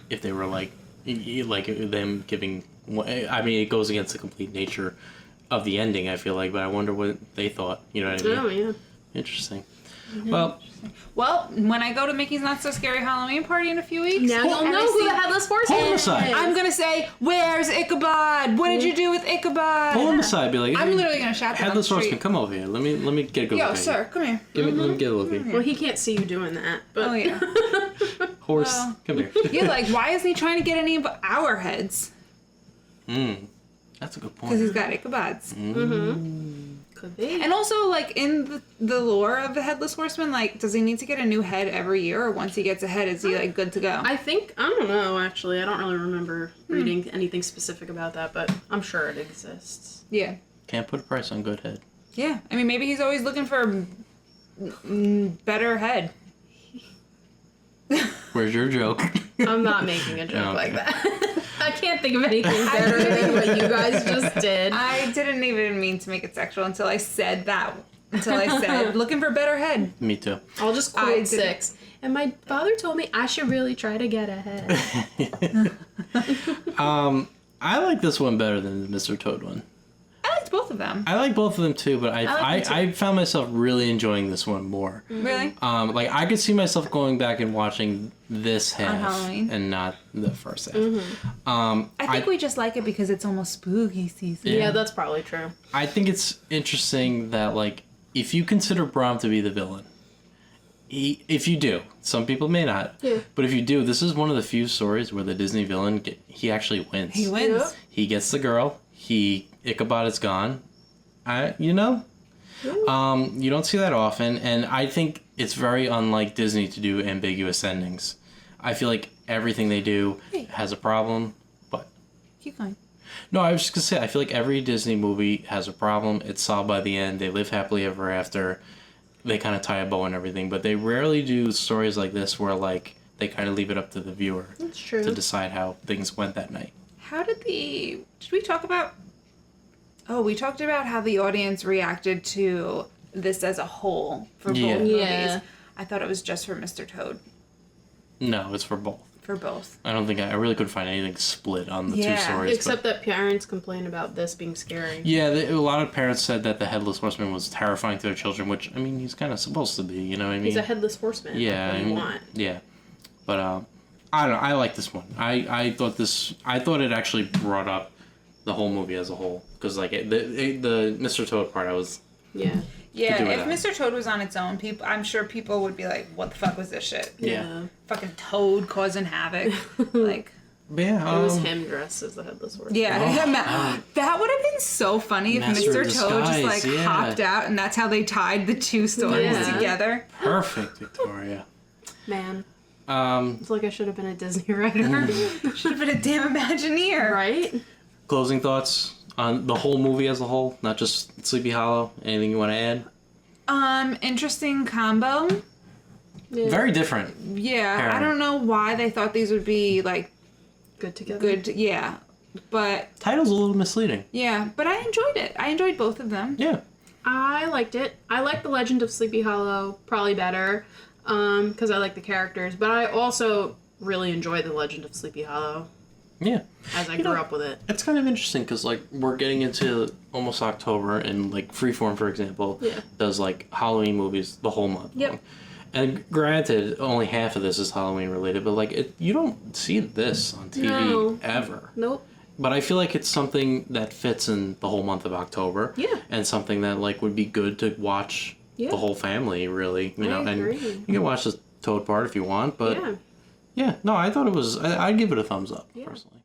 if they were, like them giving, I mean, it goes against the complete nature of the ending, I feel like, but I wonder what they thought, you know what I mean? Oh, yeah. Interesting. Well, when I go to Mickey's Not So Scary Halloween party in a few weeks, Now you'll and know I who see- the Headless Horseman Pull him is. aside. I'm gonna say, "Where's Ichabod? What did you do with Ichabod?" Pull him aside, be like, I'm literally gonna shout that on the Headless Horseman, street. come over here. Let me get a good look Yo, at sir, come here. you. Let me get a look at you. Well, he can't see you doing that. But Oh yeah. Horse, Well. come here. You're like, why isn't he trying to get any of our heads? That's a good Because point. he's got Ichabod's. could be. And also, like, in the lore of the Headless Horseman, like, does he need to get a new head every year, or once he gets a head, is he, like, good to go? I don't know, actually. I don't really remember reading anything specific about that, but I'm sure it exists. Yeah. Can't put a price on good head. Yeah. I mean, maybe he's always looking for better head. Where's your joke? I'm not making a joke Okay. like that. I can't think of anything better than what you guys just did. I didn't even mean to make it sexual until I said that. Until I said, looking for better head. Me too. I'll just I quote didn't- 6. And my father told me I should really try to get ahead. I like this one better than the Mr. Toad one. I liked both of them. I like both of them too, but like them I found myself really enjoying this one more. Really? Like I could see myself going back and watching this half Halloween? and not the first half. I think we just like it because it's almost spooky season. Yeah, that's probably true. I think it's interesting that like if you consider Brom to be the villain, if you do, some people may not, but if you do, this is one of the few stories where the Disney villain he actually wins. He wins. Yeah. He gets the girl. Ichabod is gone. You don't see that often, and I think it's very unlike Disney to do ambiguous endings. I feel like everything they do has a problem, but Keep going. no, I was just gonna say I feel like every Disney movie has a problem. It's solved by the end. They live happily ever after. They kind of tie a bow and everything, but they rarely do stories like this where like they kind of leave it up to the viewer That's true. to decide how things went that night. How did we talk about... Oh, we talked about how the audience reacted to this as a whole for both Yeah. movies. Yeah. I thought it was just for Mr. Toad. No, it's for both. For both. I don't think I really couldn't find anything split on the two Yeah. stories. Except that parents complain about this being scary. Yeah, a lot of parents said that the Headless Horseman was terrifying to their children, which, I mean, he's kind of supposed to be, you know what I mean? He's a headless horseman. Yeah, What I do you mean, want? yeah. But, I don't know, I like this one. I thought it actually brought up the whole movie as a whole. Because, like, the Mr. Toad part, I was... Yeah. Yeah, do it if out. Mr. Toad was on its own, I'm sure people would be like, what the fuck was this shit? Yeah. Fucking Toad causing havoc. Like... But yeah, It was him dressed as the headless horseman. Yeah, that would have been so funny if Master Mr. of Toad just like disguise, yeah. hopped out, and that's how they tied the two stories Yeah. together. Perfect, Victoria. Man. Um, It's like I should have been a Disney writer. Should have been a damn Imagineer. Right? closing thoughts on the whole movie as a whole, not just Sleepy Hollow. Anything you want to add? Interesting combo. Yeah. Very different. Yeah, Fair. I don't know why they thought these would be like Good together. good. Yeah, but Title's a little misleading. yeah, but I enjoyed it. I enjoyed both of them. Yeah. I liked it. I like The Legend of Sleepy Hollow probably better because I like the characters, but I also really enjoy The Legend of Sleepy Hollow Yeah. as I You grew know, up with it. It's kind of interesting because, like, we're getting into almost October, and, like, Freeform, for example, Yeah. does, like, Halloween movies the whole month. Yep. long. And granted, only half of this is Halloween related, but like you don't see this on TV No. ever. Nope. But I feel like it's something that fits in the whole month of October. Yeah. And something that like would be good to watch the whole family, really. You know, agree. and you can watch the Toad part if you want, but Yeah. yeah, no, I thought it was. I'd give it a thumbs up personally.